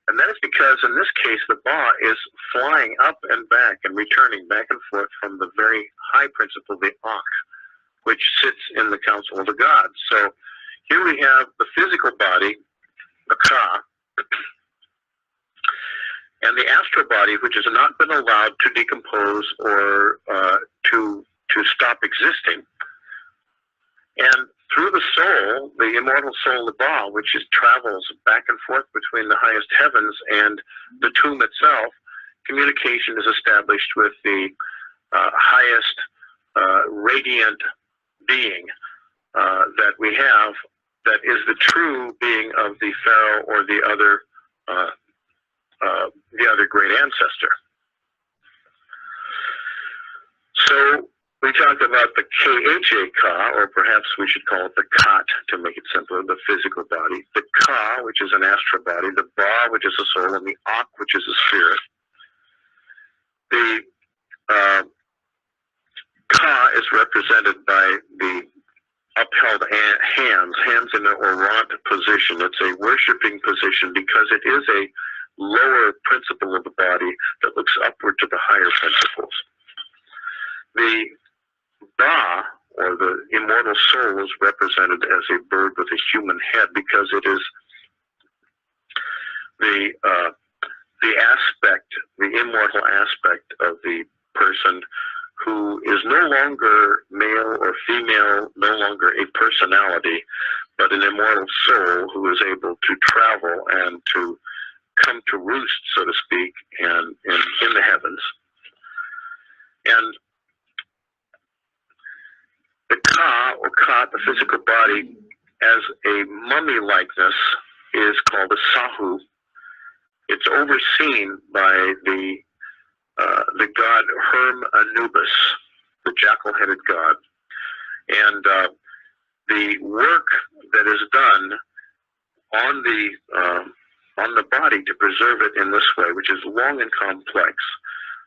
S1: And that is because, in this case, the Ba is flying up and back and returning back and forth from the very high principle, the Ak, which sits in the council of the gods. So here we have the physical body, the Ka, and the astral body, which has not been allowed to decompose or to stop existing. And through the soul, the immortal soul, the Ba, which travels back and forth between the highest heavens and the tomb itself, communication is established with the highest radiant being that we have, that is the true being of the pharaoh or the other great ancestor. So we talked about the Ka, or perhaps we should call it the Kat to make it simpler, the physical body, the Ka, which is an astral body, the Ba, which is a soul, and the Ak, which is a spirit. The Ka is represented by the upheld hands in an orant position. It's a worshiping position because it is a lower principle of the body that looks upward to the higher principles. The Ba, or the immortal soul, is represented as a bird with a human head because it is the aspect, the immortal aspect of the person who is no longer male or female, no longer a personality, but an immortal soul who is able to travel and to come to roost, so to speak, and in the heavens. And the Ka, or Kat, the physical body, as a mummy likeness, is called a Sahu. It's overseen by the god Herm Anubis, the jackal-headed god. And the work that is done on the body to preserve it in this way, which is long and complex,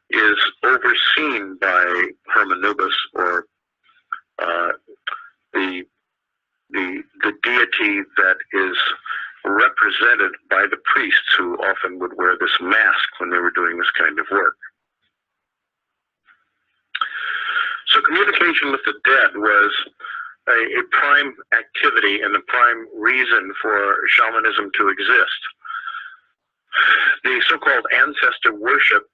S1: is overseen by Herm Anubis, or the deity that is represented by the priests, who often would wear this mask when they were doing this kind of work. So communication with the dead was a prime activity and a prime reason for shamanism to exist. The so-called ancestor worship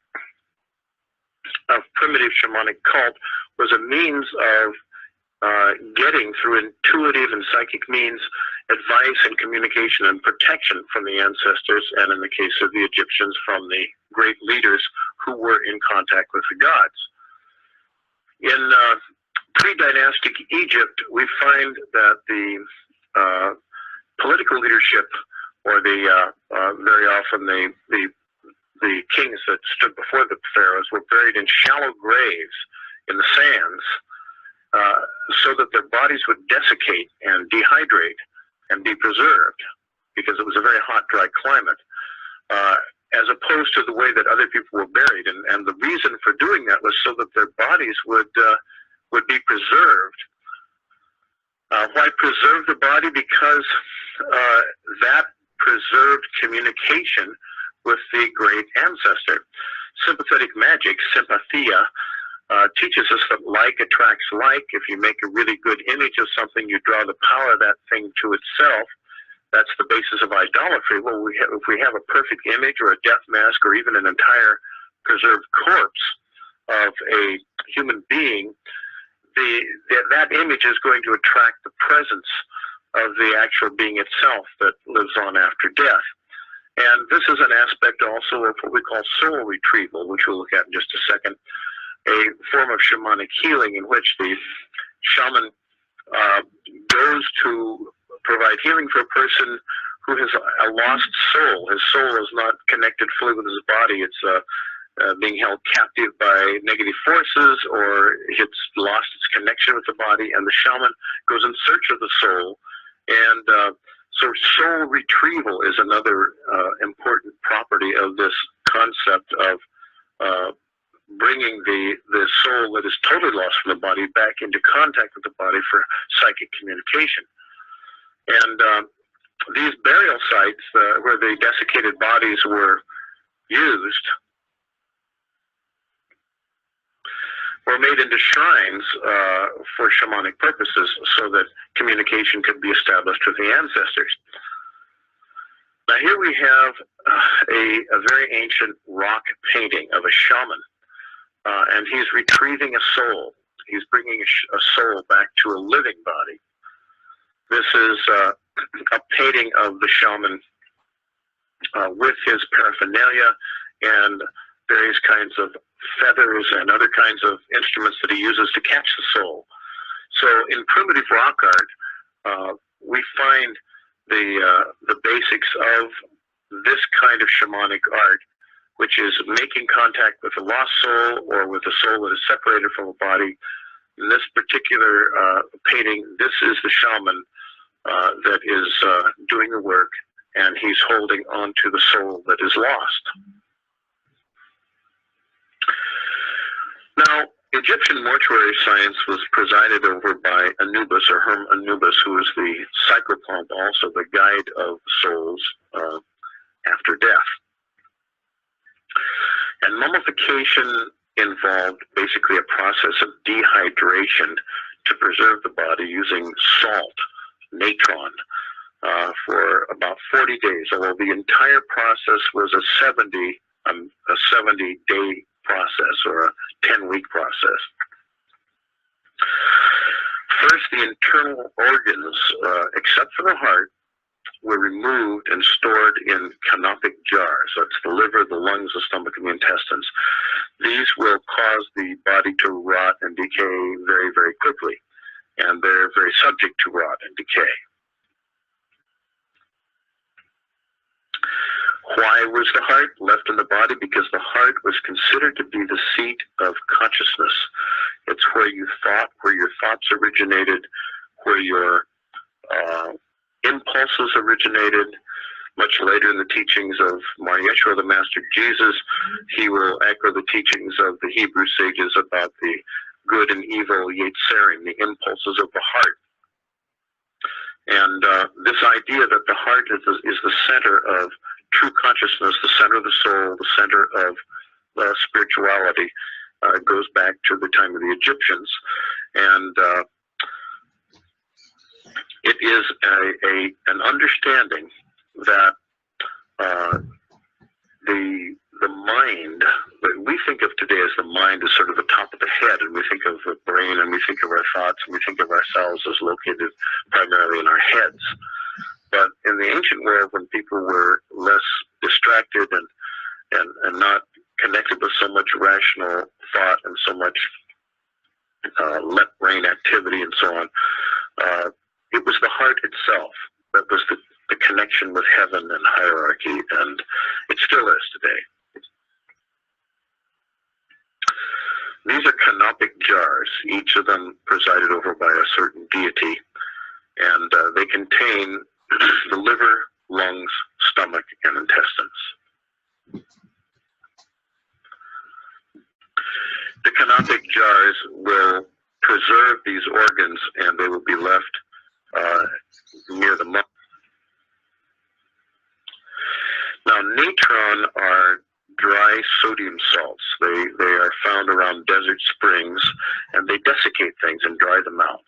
S1: of primitive shamanic cult was a means of getting, through intuitive and psychic means, advice and communication and protection from the ancestors, and in the case of the Egyptians, from the great leaders who were in contact with the gods. In pre-dynastic Egypt, we find that the political leadership, or the very often the kings that stood before the pharaohs, were buried in shallow graves in the sands, so that their bodies would desiccate and dehydrate and be preserved, because it was a very hot, dry climate, as opposed to the way that other people were buried. And the reason for doing that was so that their bodies would be preserved. Why preserve the body? Because that preserved communication with the great ancestor. Sympathetic magic, sympathia, teaches us that like attracts like. If you make a really good image of something, you draw the power of that thing to itself. That's the basis of idolatry. Well, if we have a perfect image, or a death mask, or even an entire preserved corpse of a human being, that image is going to attract the presence of the actual being itself that lives on after death. And this is an aspect also of what we call soul retrieval, which we'll look at in just a second, a form of shamanic healing in which the shaman goes to provide healing for a person who has a lost soul. His soul is not connected fully with his body. It's being held captive by negative forces, or it's lost its connection with the body, and the shaman goes in search of the soul. And so soul retrieval is another important property of this concept of bringing the soul that is totally lost from the body back into contact with the body for psychic communication. And these burial sites where the desiccated bodies were used were made into shrines for shamanic purposes so that communication could be established with the ancestors. Now here we have a very ancient rock painting of a shaman, and he's retrieving a soul. He's bringing a soul back to a living body. This is a painting of the shaman with his paraphernalia and various kinds of feathers and other kinds of instruments that he uses to catch the soul. So in primitive rock art, we find the basics of this kind of shamanic art, which is making contact with a lost soul or with a soul that is separated from a body. In this particular painting, this is the shaman that is doing the work, and he's holding on to the soul that is lost. Now, Egyptian mortuary science was presided over by Anubis, or Herm Anubis, who is the psychopomp, also the guide of souls after death. And mummification involved basically a process of dehydration to preserve the body using salt, natron, for about 40 days, although the entire process was a 70-day process, or a 10-week process. First, the internal organs, except for the heart, were removed and stored in canopic jars. That's the liver, the lungs, the stomach, and the intestines. These will cause the body to rot and decay very, very quickly, and they're very subject to rot and decay. Why was the heart left in the body? Because the heart was considered to be the seat of consciousness. It's where you thought, where your thoughts originated, where your impulses originated. Much later in the teachings of Mar Yeshua, the Master Jesus, he will echo the teachings of the Hebrew sages about the good and evil Yetzerim, the impulses of the heart. And this idea that the heart is the center of true consciousness, the center of the soul, the center of spirituality, goes back to the time of the Egyptians. And it is an understanding that the mind, that we think of today as the mind, is sort of the top of the head, and we think of the brain, and we think of our thoughts, and we think of ourselves as located primarily in our heads. But in the ancient world, when people were less distracted and not connected with so much rational thought and so much left brain activity and so on, it was the heart itself that was the connection with heaven and hierarchy, and it still is today. These are canopic jars, each of them presided over by a certain deity, and they contain the liver, lungs, stomach, and intestines. The canopic jars will preserve these organs, and they will be left near the mouth. Now, natron are dry sodium salts. They are found around desert springs, and they desiccate things and dry them out.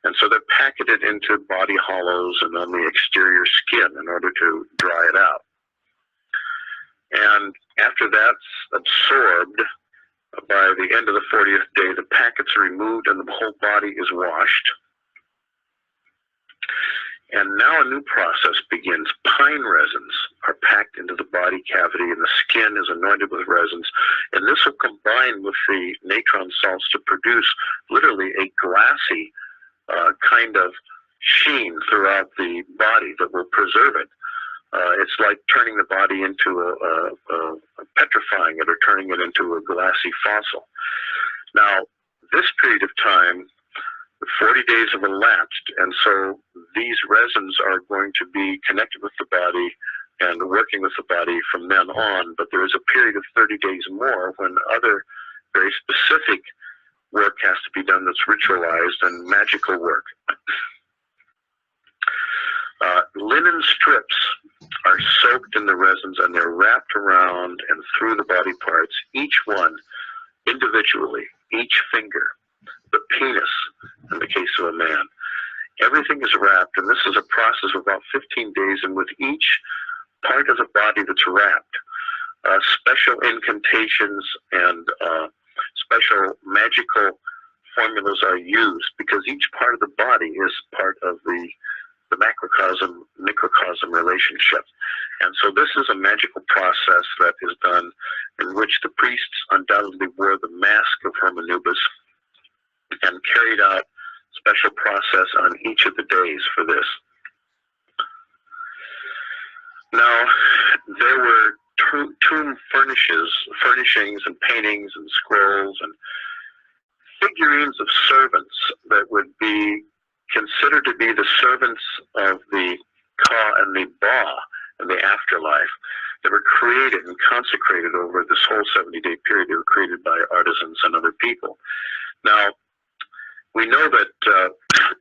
S1: And so they're packeted into body hollows and on the exterior skin in order to dry it out. And after that's absorbed, by the end of the 40th day, the packets are removed and the whole body is washed. And now a new process begins. Pine resins are packed into the body cavity, and the skin is anointed with resins. And this will combine with the natron salts to produce literally a glassy kind of sheen throughout the body that will preserve it It's like turning the body into petrifying it or turning it into a glassy fossil. Now, this period of time, 40 days have elapsed, and so these resins are going to be connected with the body and working with the body from then on, but there is a period of 30 days more when other very specific work has to be done that's ritualized and magical work. Linen strips are soaked in the resins and they're wrapped around and through the body parts, each one individually, each finger, the penis in the case of a man. Everything is wrapped, and this is a process of about 15 days, and with each part of the body that's wrapped, special incantations and special magical formulas are used, because each part of the body is part of the macrocosm-microcosm relationship. And so this is a magical process that is done in which the priests undoubtedly wore the mask of Hermanubis and carried out special process on each of the days for this. Now, there were tomb furnishings and paintings and scrolls and figurines of servants that would be considered to be the servants of the Ka and the Ba in the afterlife, that were created and consecrated over this whole 70-day period. They were created by artisans and other people. Now, we know that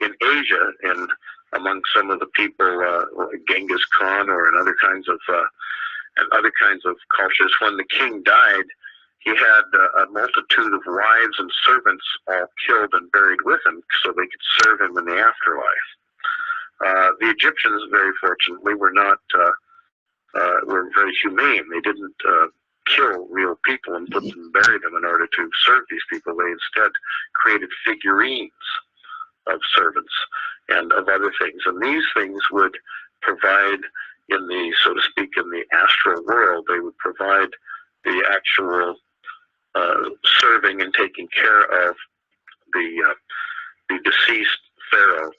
S1: in Asia, and among some of the people, like Genghis Khan or in other kinds of cultures, when the king died, he had a multitude of wives and servants all killed and buried with him so they could serve him in the afterlife. The Egyptians, very fortunately, were very humane. They didn't kill real people and put them and bury them in order to serve these people. They instead created figurines of servants and of other things. And these things would provide in the, so to speak, in the astral world, they would provide the actual serving and taking care of the deceased pharaoh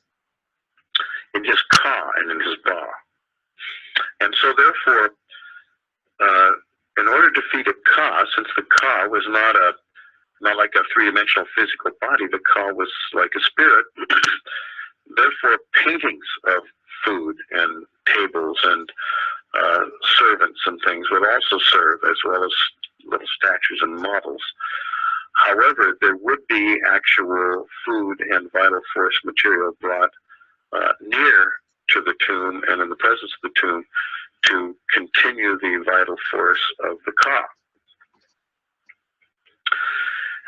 S1: in his Ka and in his Ba. And so therefore, in order to feed a Ka, since the Ka was not like a three-dimensional physical body, the Ka was like a spirit, therefore paintings of food and tables and servants and things would also serve, as well as little statues and models. However, there would be actual food and vital force material brought near to the tomb and in the presence of the tomb to continue the vital force of the Ka.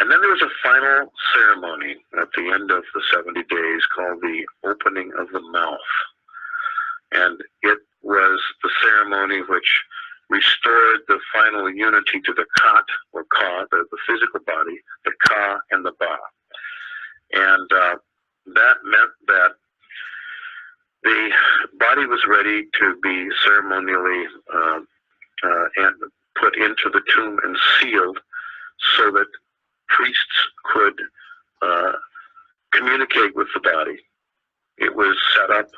S1: And then there was a final ceremony at the end of the 70 days called the opening of the mouth. And it was the ceremony which restored the final unity to the Kat, or Ka, the physical body, the Ka and the Ba. And that meant that the body was ready to be ceremonially and put into the tomb and sealed so that priests could communicate with the body. It was set up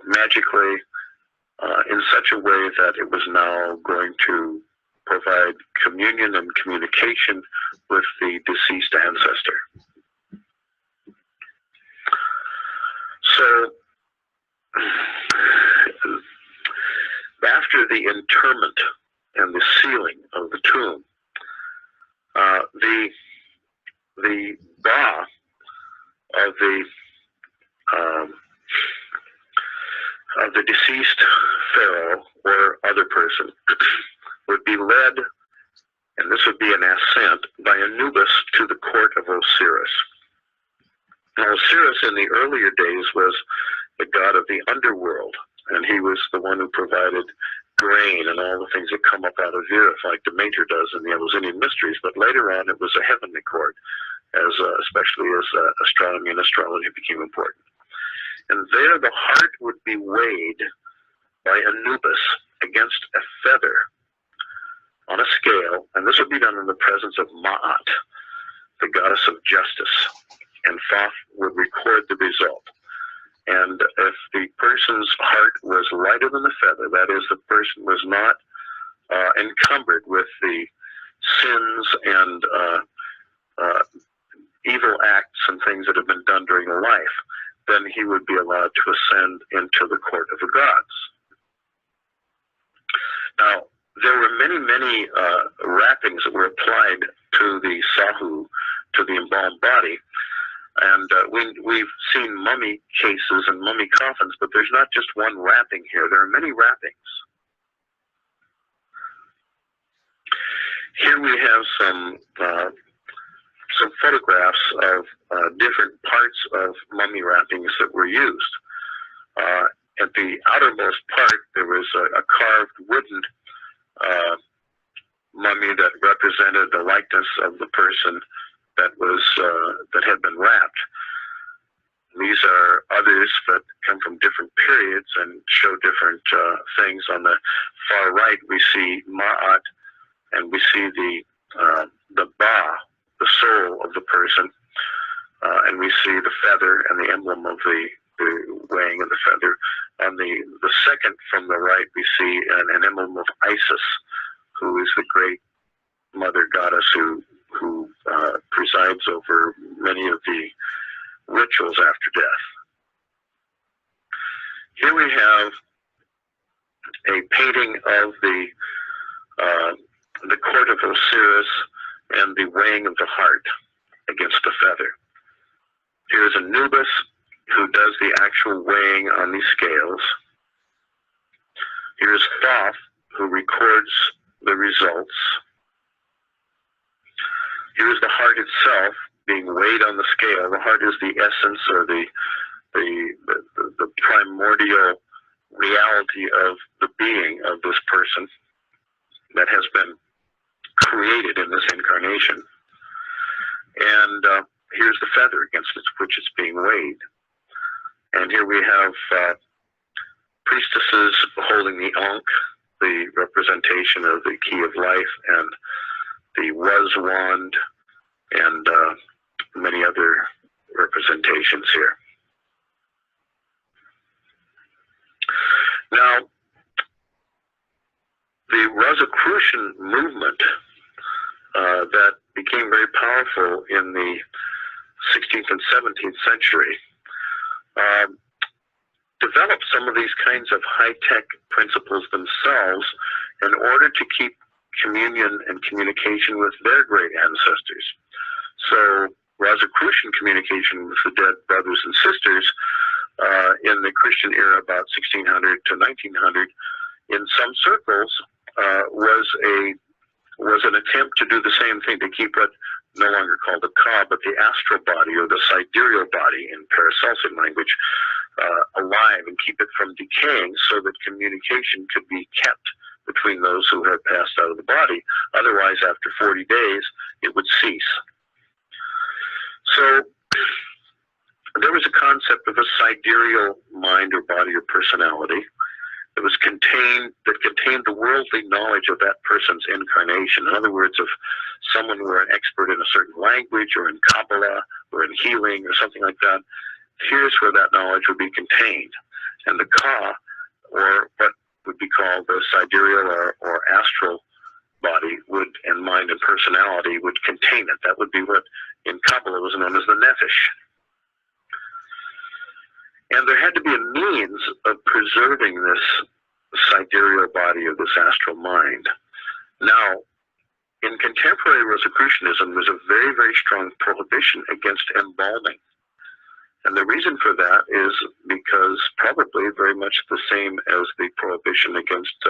S1: magically in such a way that it was now going to provide communion and communication with the deceased ancestor. So, after the interment and the sealing of the tomb, the Ba of the deceased pharaoh or other person would be led, and this would be an ascent, by Anubis to the court of Osiris. Now, Osiris in the earlier days was the god of the underworld, and he was the one who provided grain and all the things that come up out of the earth, like Demeter does in the Eleusinian Mysteries. But later on, it was a heavenly court, especially as astronomy and astrology became important. And there the heart would be weighed by Anubis against a feather on a scale, and this would be done in the presence of Ma'at, the goddess of justice, and Thoth would record the result. And if the person's heart was lighter than eternal life, then he would be allowed to ascend into the court of the gods. Now, there were many wrappings that were applied to the sahu, to the embalmed body, and we've seen mummy cases and mummy coffins, but there's not just one wrapping here. There are many wrappings. Here we have some photographs of different parts of mummy wrappings that were used. At the outermost part, there was a carved wooden mummy that represented the likeness of the person that had been wrapped. These are others that come from different periods and show different things. On the far right, we see Ma'at, and we see the Ba, the soul of the person, and we see the feather and the emblem of the weighing of the feather. On the second from the right, we see an emblem of Isis, who is the great mother goddess who presides over many of the rituals after death. Here we have a painting of the court of Osiris and the weighing of the heart against the feather. Here's Anubis, who does the actual weighing on these scales. Here's Thoth, who records the results. Here's the heart itself being weighed on the scale. The heart is the essence, or the primordial reality of the being of this person that has been created in this incarnation. And here's the feather against which it's being weighed. And here we have priestesses holding the Ankh, the representation of the key of life, and the was wand, and many other representations here. Now, the Rosicrucian movement that became very powerful in the 16th and 17th century developed some of these kinds of high-tech principles themselves in order to keep communion and communication with their great ancestors. So Rosicrucian communication with the dead brothers and sisters in the Christian era, about 1600 to 1900, in some circles was an attempt to do the same thing, to keep what no longer called the ka, but the astral body, or the sidereal body in Paracelsian language, alive, and keep it from decaying, so that communication could be kept between those who had passed out of the body. Otherwise, after 40 days, it would cease. So there was a concept of a sidereal mind or body or personality that contained the worldly knowledge of that person's incarnation. In other words, if someone were an expert in a certain language, or in Kabbalah, or in healing, or something like that, here's where that knowledge would be contained. And the ka, or what would be called the sidereal or astral body, and mind and personality would contain it. That would be what in Kabbalah was known as the nephesh. And there had to be a means of preserving this sidereal body, or this astral mind. Now, in contemporary Rosicrucianism, there's a very, very strong prohibition against embalming. And the reason for that is because, probably very much the same as the prohibition against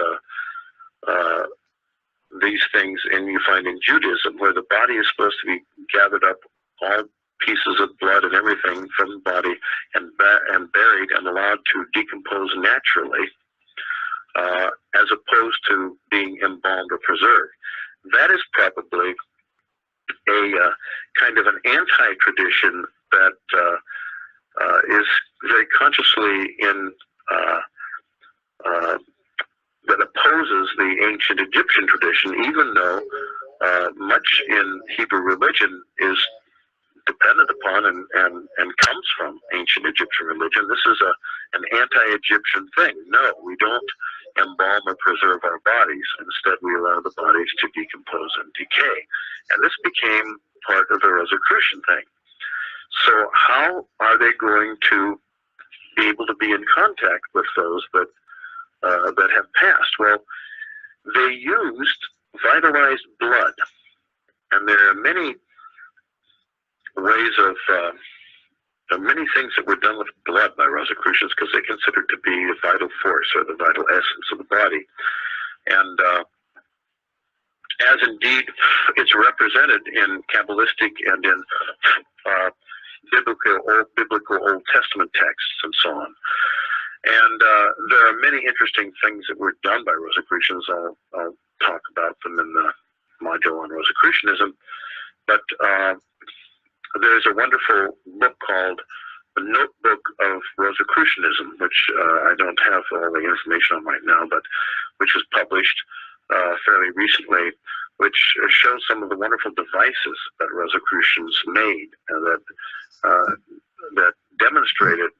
S1: these things you find in Judaism, where the body is supposed to be gathered up, all pieces of blood and everything from the body, and buried and allowed to decompose naturally, as opposed to being embalmed or preserved. That is probably a kind of an anti-tradition that is very consciously that opposes the ancient Egyptian tradition, even though much in Hebrew religion is dependent upon and comes from ancient Egyptian religion. This is an anti-Egyptian thing. No, we don't embalm or preserve our bodies. Instead, we allow the bodies to decompose and decay. And this became part of the Rosicrucian thing. So how are they going to be able to be in contact with those that have passed? Well, they used vitalized blood, and there are many ways of many things that were done with blood by Rosicrucians because they considered to be the vital force or the vital essence of the body. And as indeed it's represented in Kabbalistic and in biblical Old Testament texts and so on. And there are many interesting things that were done by Rosicrucians. I'll talk about them in the module on Rosicrucianism. But there's a wonderful book called The Notebook of Rosicrucianism, which I don't have all the information on right now, but which was published fairly recently, which shows some of the wonderful devices that Rosicrucians made that demonstrated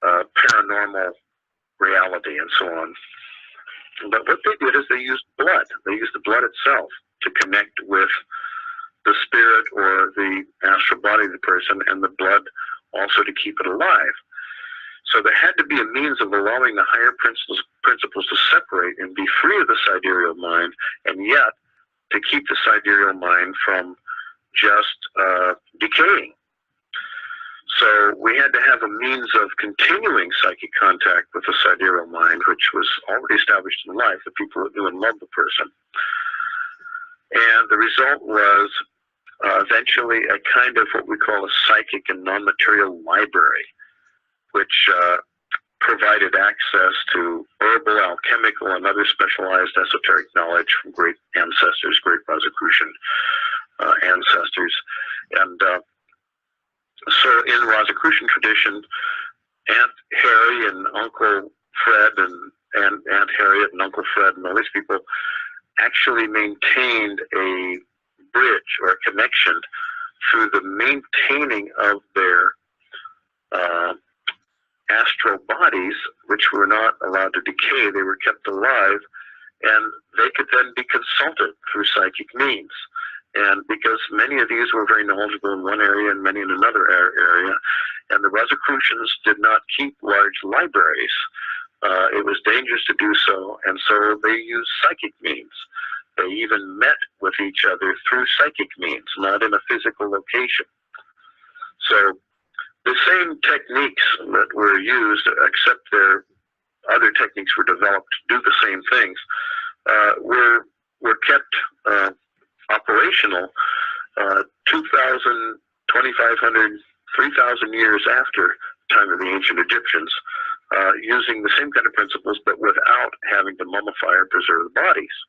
S1: paranormal reality and so on. But what they did is they used blood. They used the blood itself to connect with the spirit or the astral body of the person, and the blood also to keep it alive. So there had to be a means of allowing the higher principles to separate and be free of the sidereal mind, and yet to keep the sidereal mind from just decaying. So we had to have a means of continuing psychic contact with the sidereal mind, which was already established in life, the people that knew and loved the person. And the result was eventually a kind of what we call a psychic and non-material library, which provided access to herbal, alchemical, and other specialized esoteric knowledge from great ancestors, great Rosicrucian ancestors. And so in Rosicrucian tradition, Aunt Harry and Uncle Fred and Aunt Harriet and Uncle Fred and all these people actually maintained a bridge or a connection through the maintaining of their astral bodies, which were not allowed to decay. They were kept alive, and they could then be consulted through psychic means. And because many of these were very knowledgeable in one area and many in another area, and the Rosicrucians did not keep large libraries, it was dangerous to do so, and so they used psychic means. They even met with each other through psychic means, not in a physical location. So the same techniques that were used, except their other techniques were developed to do the same things, were kept operational 2,000, 2,500, 3,000 years after the time of the ancient Egyptians, using the same kind of principles, but without having to mummify or preserve the bodies.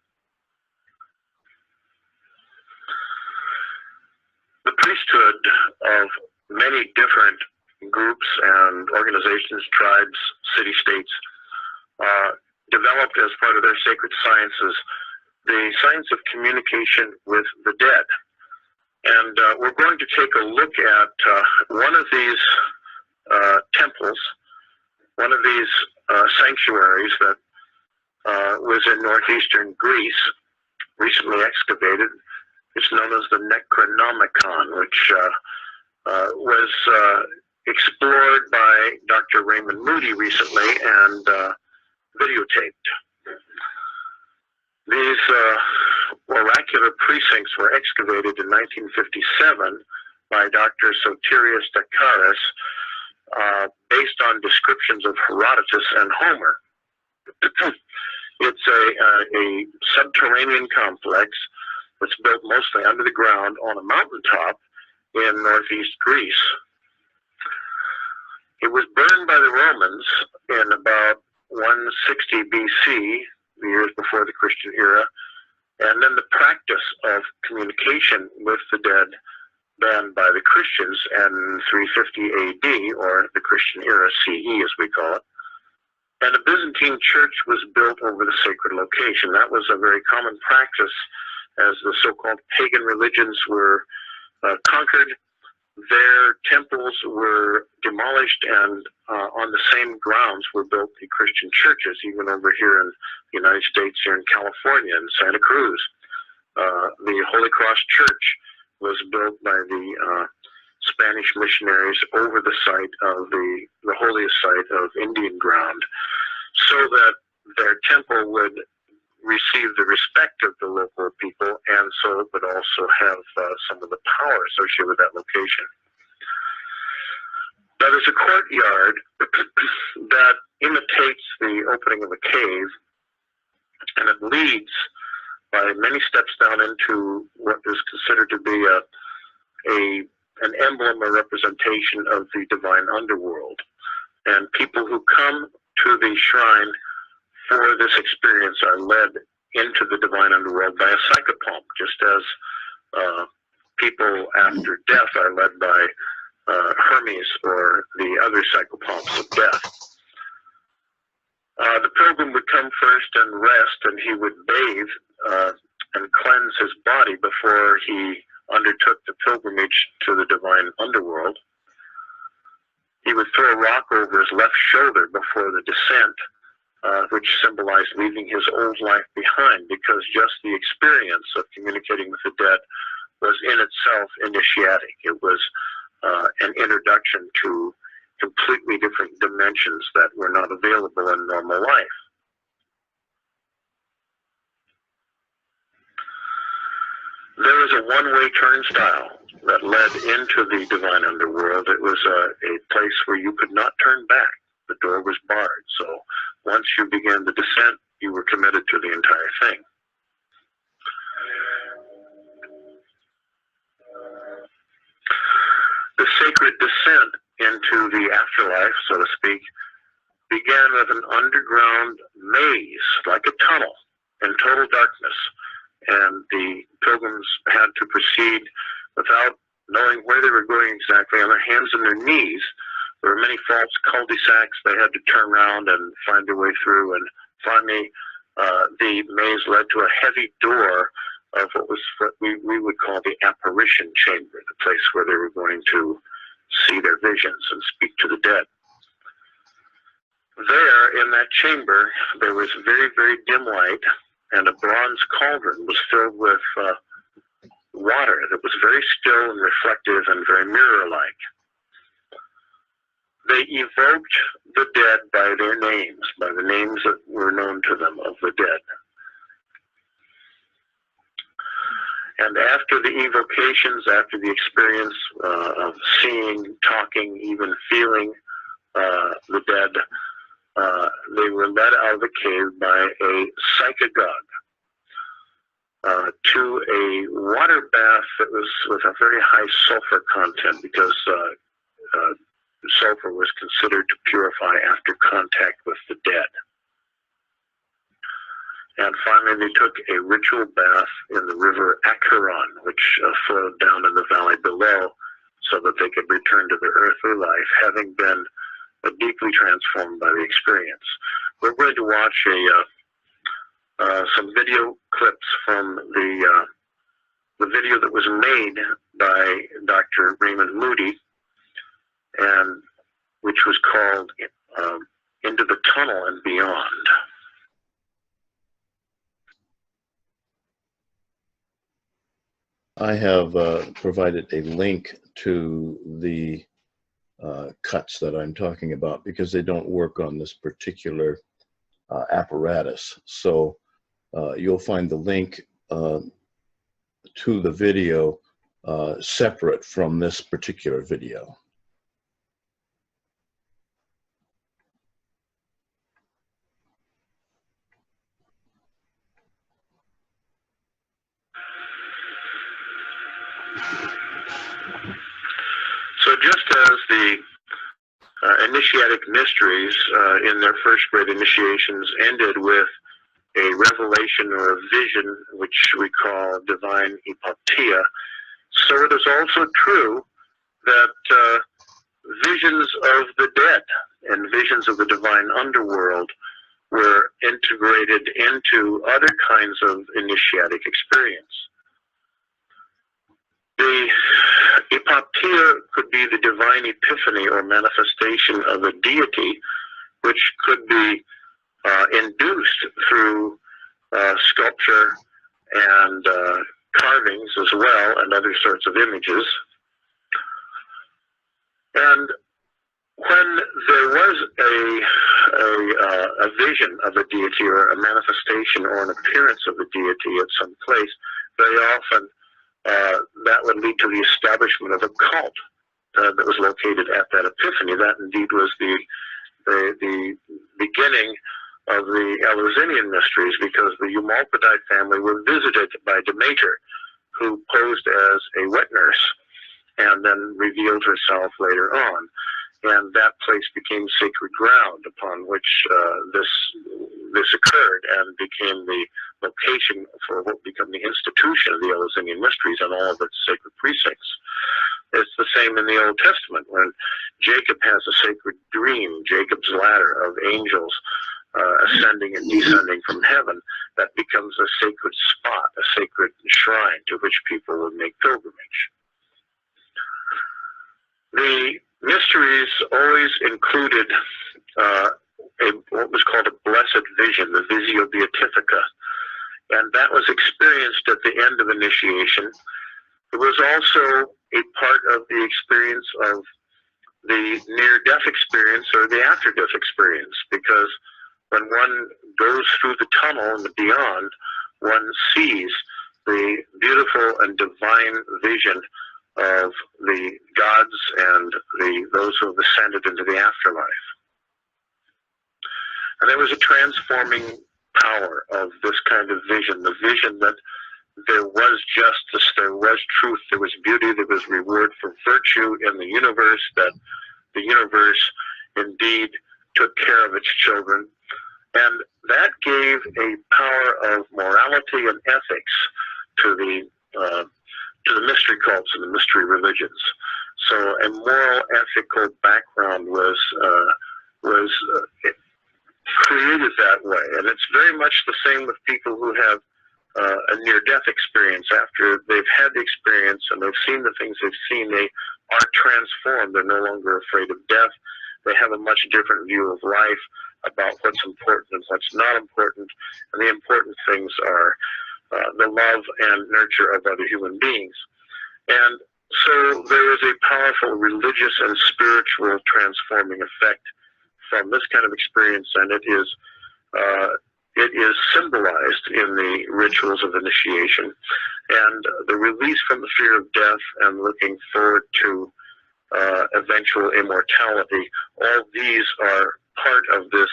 S1: The priesthood of many different groups and organizations, tribes, city-states, developed as part of their sacred sciences the science of communication with the dead. And we're going to take a look at one of these temples, one of these sanctuaries that was in northeastern Greece, recently excavated. It's known as the Necronomicon, which was explored by Dr. Raymond Moody recently and videotaped. These oracular precincts were excavated in 1957 by Dr. Sotirios Dakaris, based on descriptions of Herodotus and Homer. It's a subterranean complex that's built mostly under the ground on a mountaintop in northeast Greece. It was burned by the Romans in about 160 BC, the years before the Christian era, and then the practice of communication with the dead banned by the Christians in 350 AD, or the Christian era, CE as we call it. And a Byzantine church was built over the sacred location. That was a very common practice as the so-called pagan religions were conquered. Their temples were demolished, and on the same grounds were built the Christian churches, even over here in the United States, here in California, in Santa Cruz. The Holy Cross Church was built by the Spanish missionaries over the site of the holiest site of Indian ground, so that their temple would receive the respect of the local people, and so it would also have some of the power associated with that location. Now, there's a courtyard that imitates the opening of a cave, and it leads by many steps down into what is considered to be an emblem or representation of the divine underworld. And people who come to the shrine for this experience are led into the divine underworld by a psychopomp, just as people after death are led by Hermes or the other psychopomps of death. The pilgrim would come first and rest, and he would bathe and cleanse his body before he undertook the pilgrimage to the divine underworld. He would throw a rock over his left shoulder before the descent, which symbolized leaving his old life behind, because just the experience of communicating with the dead was in itself initiatic. It was an introduction to completely different dimensions that were not available in normal life. There was a one-way turnstile that led into the divine underworld. It was a place where you could not turn back. The door was barred. So once you began the descent, you were committed to the entire thing. The sacred descent into the afterlife, so to speak, began with an underground maze, like a tunnel, in total darkness. And the pilgrims had to proceed without knowing where they were going exactly, on their hands and their knees. There were many false cul-de-sacs they had to turn around and find their way through. And finally, the maze led to a heavy door of what we would call the apparition chamber, the place where they were going to see their visions and speak to the dead. There, in that chamber, there was very, very dim light, and a bronze cauldron was filled with water that was very still and reflective and very mirror-like. They evoked the dead by their names, by the names that were known to them of the dead. And after the evocations, after the experience of seeing, talking, even feeling the dead, they were led out of the cave by a psychagogue to a water bath that was with a very high sulfur content, because sulfur was considered to purify after contact with the dead. And finally, they took a ritual bath in the river Acheron, which flowed down in the valley below, so that they could return to their earthly life, having been deeply transformed by the experience. We're going to watch some video clips from the video that was made by Dr. Raymond Moody, and which was called Into the Tunnel and Beyond.
S2: I have provided a link to the cuts that I'm talking about, because they don't work on this particular apparatus. So you'll find the link to the video separate from this particular video.
S1: So just as the initiatic mysteries in their first grade initiations ended with a revelation or a vision, which we call divine hypoptia, so it is also true that visions of the dead and visions of the divine underworld were integrated into other kinds of initiatic experience. The hypoptia could be the divine epiphany or manifestation of a deity, which could be induced through sculpture and carvings as well, and other sorts of images. vision of a deity or a manifestation or an appearance of a deity at some place, very often that would lead to the establishment of a cult that was located at that epiphany. That indeed was the beginning of the Eleusinian mysteries, because the Eumolpidite family were visited by Demeter, who posed as a wet nurse and then revealed herself later on. And that place became sacred ground upon which this occurred, and became the location for what became the institution of the Eleusinian mysteries and all of its sacred precincts. It's the same in the Old Testament when Jacob has a sacred dream, Jacob's ladder of angels ascending and descending from heaven. That becomes a sacred spot, a sacred shrine to which people would make pilgrimage. The mysteries always included what was called a blessed vision, the Visio Beatifica, and that was experienced at the end of initiation. It was also a part of the experience of the near-death experience or the after-death experience, because when one goes through the tunnel and the beyond, one sees the beautiful and divine vision of the gods and those who have ascended into the afterlife. And there was a transforming power of this kind of vision, the vision that there was justice, there was truth, there was beauty, there was reward for virtue in the universe, that the universe indeed took care of its children. And that gave a power of morality and ethics to the mystery cults and the mystery religions. So a moral, ethical background was created that way. And it's very much the same with people who have a near-death experience. After they've had the experience and they've seen the things they've seen, they are transformed. They're no longer afraid of death. They have a much different view of life, about what's important and what's not important. And the important things are the love and nurture of other human beings. And so there is a powerful religious and spiritual transforming effect from this kind of experience, and it is symbolized in the rituals of initiation. And the release from the fear of death and looking forward to eventual immortality, all these are part of this,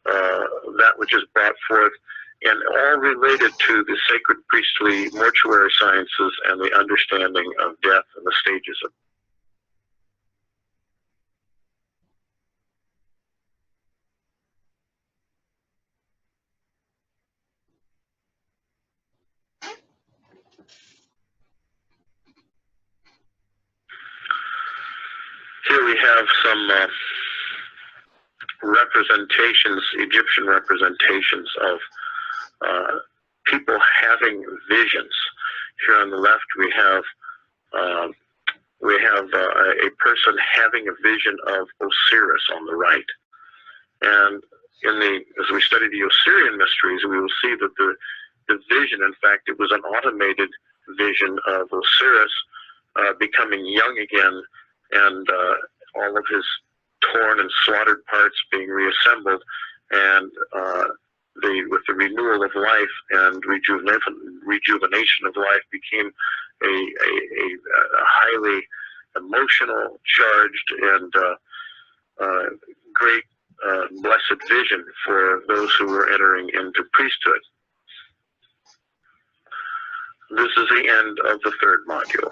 S1: that which is brought forth, and all related to the sacred priestly mortuary sciences and the understanding of death and the stages of. Here we have some representations, Egyptian representations of people having visions. Here on the left we have a person having a vision of Osiris on the right. And as we study the Osirian mysteries, we will see that the vision, in fact, it was an automated vision of Osiris becoming young again, and all of his torn and slaughtered parts being reassembled, and with the renewal of life and rejuvenation of life became a highly emotional, charged, and great blessed vision for those who were entering into priesthood. This is the end of the third module.